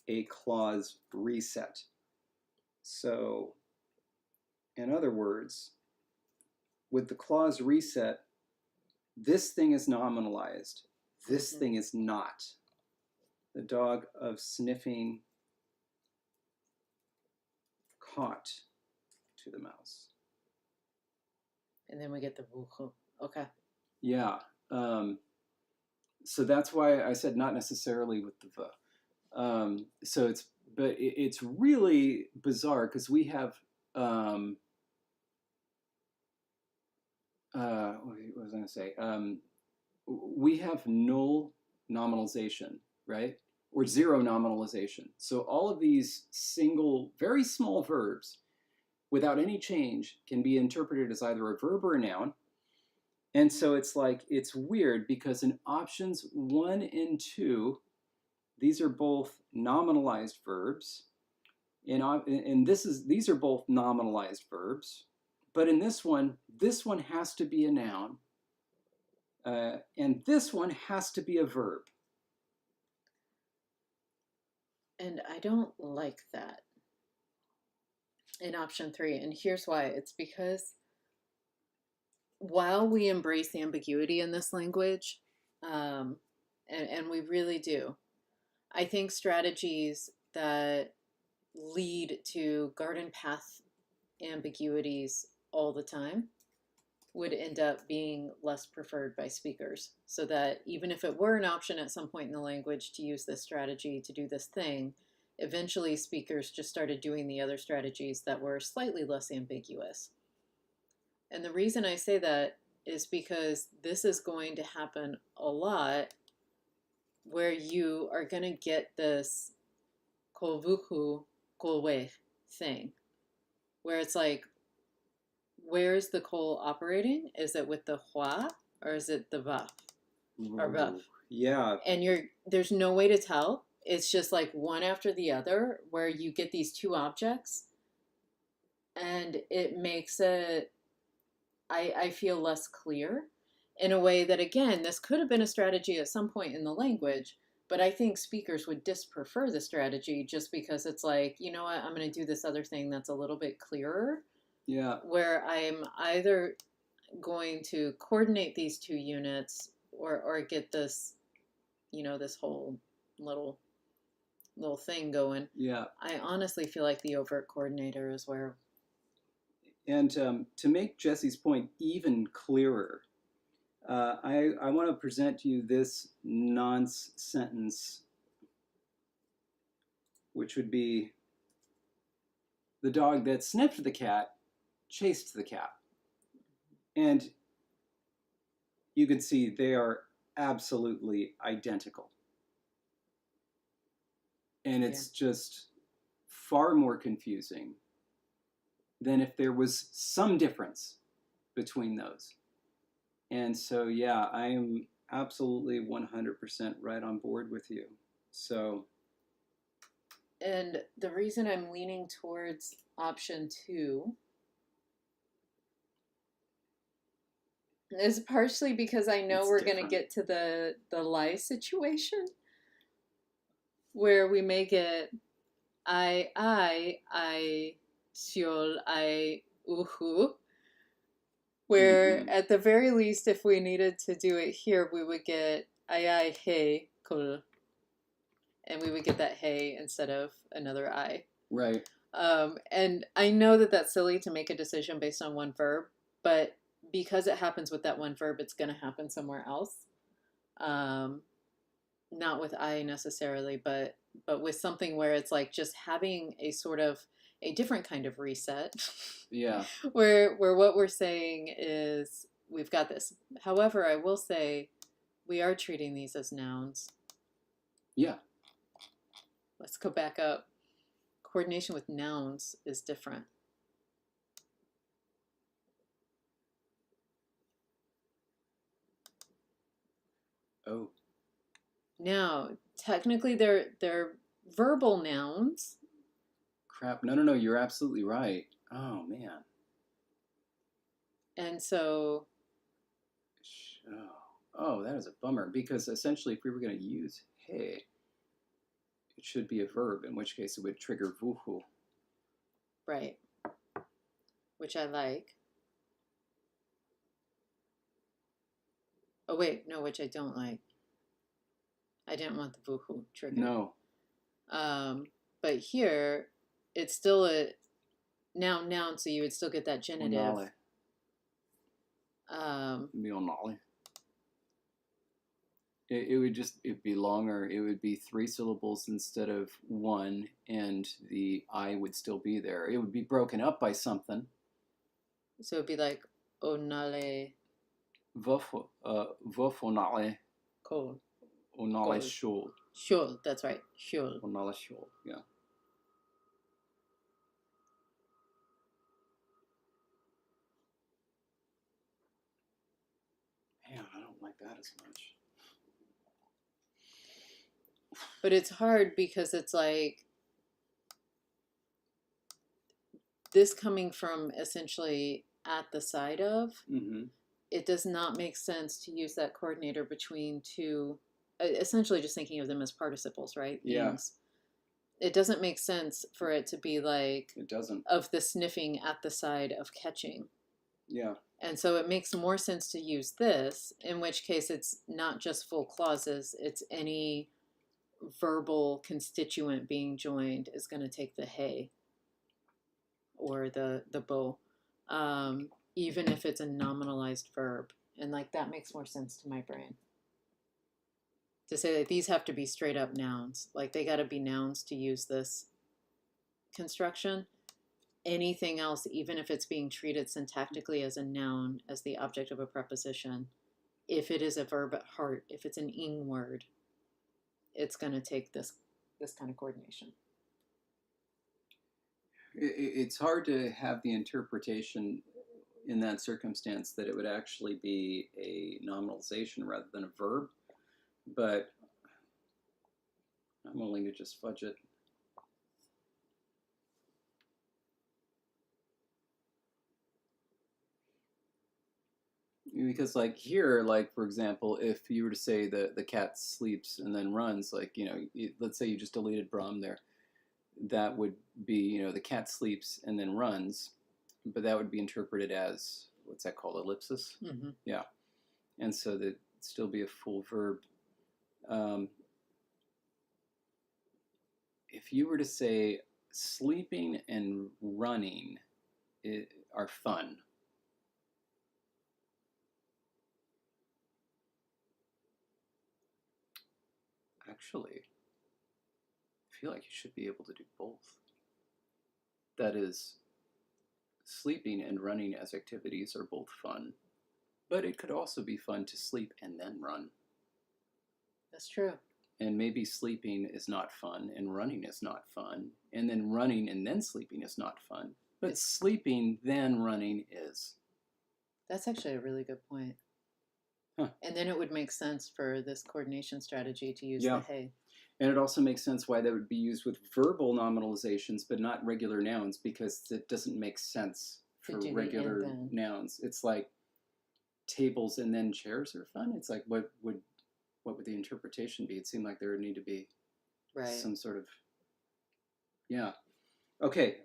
a clause reset. So, in other words, with the clause reset, this thing is nominalized. This thing is not. The dog of sniffing caught to the mouse. And then we get the wuhu. Okay. Yeah. So that's why I said not necessarily with the v. So it's really bizarre because we have what was I going to say? We have null nominalization, right? Or zero nominalization. So all of these single, very small verbs without any change can be interpreted as either a verb or a noun. And so it's like, it's weird because in options 1 and 2, these are both nominalized verbs. And these are both nominalized verbs. But in this one has to be a noun. And this one has to be a verb. And I don't like that in option 3. And here's why. It's because while we embrace ambiguity in this language, and we really do, I think strategies that lead to garden path ambiguities all the time would end up being less preferred by speakers. So that even if it were an option at some point in the language to use this strategy to do this thing, eventually speakers just started doing the other strategies that were slightly less ambiguous. And the reason I say that is because this is going to happen a lot where you are going to get this kolvuku kolwe thing, where it's like, where's the kol operating? Is it with the hua or is it the vaf? Or vaf? Yeah. And there's no way to tell. It's just like one after the other where you get these two objects and it makes it, I feel, less clear in a way that, again, this could have been a strategy at some point in the language, but I think speakers would disprefer the strategy just because it's like, you know what, I'm going to do this other thing that's a little bit clearer. Yeah. Where I'm either going to coordinate these two units or get this, this whole little thing going. Yeah. I honestly feel like the overt coordinator is where. And to make Jesse's point even clearer, I want to present to you this nonce sentence, which would be the dog that sniffed the cat chased the cat. And you can see they are absolutely identical. And it's just far more confusing than if there was some difference between those. And so, yeah, I am absolutely 100% right on board with you. So And the reason I'm leaning towards option 2 is partially because I know It's we're going to different. get to the lie situation where we may get I, siol, I, uhu, where Mm-hmm. at the very least, if we needed to do it here, we would get I, hey, kul, and we would get that hey instead of another I. Right. And I know that that's silly to make a decision based on one verb, but because it happens with that one verb, it's going to happen somewhere else. Not with I necessarily, but with something where it's like just having a sort of a different kind of reset. Yeah. where what we're saying is we've got this. However, I will say we are treating these as nouns. Yeah. Let's go back up. Coordination with nouns is different. Oh. Now, technically they're verbal nouns. Crap. No. You're absolutely right. Oh, man. And so Oh, that is a bummer because essentially, if we were going to use hey, it should be a verb, in which case it would trigger vuhu. right, which I like. Oh wait, no, which I don't like. I didn't want the vuhu triggered. No. But here it's still a noun, so you would still get that genitive. Onale. Um, It'd be onale. It'd be longer. It would be 3 syllables instead of 1, and the I would still be there. It would be broken up by something. so it'd be like onale Vuf onale. kol. Onale shul. Shul, that's right. Shul. Onale shul. Yeah. Man, I don't like that as much. But it's hard because it's like this coming from essentially at the side of, Mm-hmm. it does not make sense to use that coordinator between two, essentially just thinking of them as participles, right? Yeah. Names. It doesn't make sense for it to be like It doesn't. of the sniffing at the side of catching. Yeah. And so it makes more sense to use this, in which case it's not just full clauses, it's any verbal constituent being joined is going to take the hey or the bo, even if it's a nominalized verb. And like that makes more sense to my brain. To say that these have to be straight up nouns. Like they got to be nouns to use this construction. Anything else, even if it's being treated syntactically as a noun, as the object of a preposition, if it is a verb at heart, if it's an ing word, it's going to take this kind of coordination. It's hard to have the interpretation in that circumstance that it would actually be a nominalization rather than a verb, but I'm willing to just fudge it. Because like here, like for example, if you were to say the cat sleeps and then runs, like let's say you just deleted Brahm there, that would be the cat sleeps and then runs, but that would be interpreted as what's that called, ellipsis? Mm-hmm. Yeah, and so that still be a full verb. If you were to say sleeping and running are fun. Actually, I feel like you should be able to do both. That is, sleeping and running as activities are both fun, but it could also be fun to sleep and then run. That's true. And maybe sleeping is not fun and running is not fun, and then running and then sleeping is not fun, but sleeping then running is. That's actually a really good point. Huh. And then it would make sense for this coordination strategy to use the hey. And it also makes sense why that would be used with verbal nominalizations, but not regular nouns, because it doesn't make sense for regular nouns. It's like tables and then chairs are fun. It's like, what would the interpretation be? It seemed like there would need to be some sort of, yeah. Okay.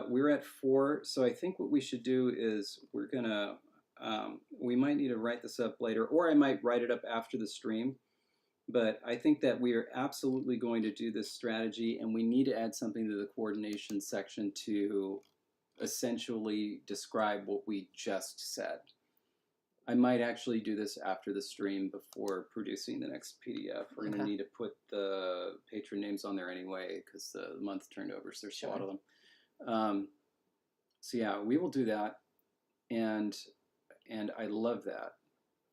We're at 4, so I think what we should do is we're gonna, we might need to write this up later, or I might write it up after the stream. But I think that we are absolutely going to do this strategy, and we need to add something to the coordination section to essentially describe what we just said. I might actually do this after the stream before producing the next PDF. We're going to need to put the patron names on there anyway because the month turned over, so there's a lot of them. So yeah, we will do that, and I love that.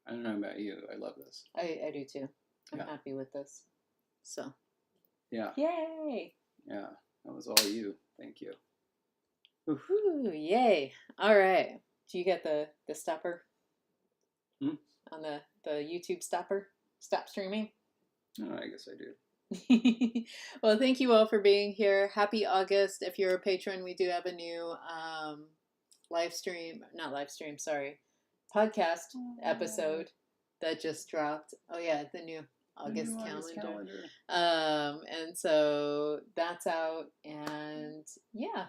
I don't know about you. I love this. I do too. I'm happy with this. So. Yeah. Yay! Yeah, that was all you. Thank you. Ooh, yay! All right. Do you get the stopper? On the YouTube stopper? Stop streaming? Oh, I guess I do. Well, thank you all for being here. Happy August. If you're a patron, we do have a new podcast episode that just dropped. Oh yeah, the new August calendar. And so that's out, and yeah,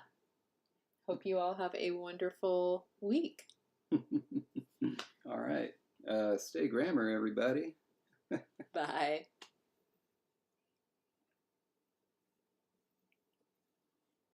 hope you all have a wonderful week. All right. Stay grammar, everybody. Bye.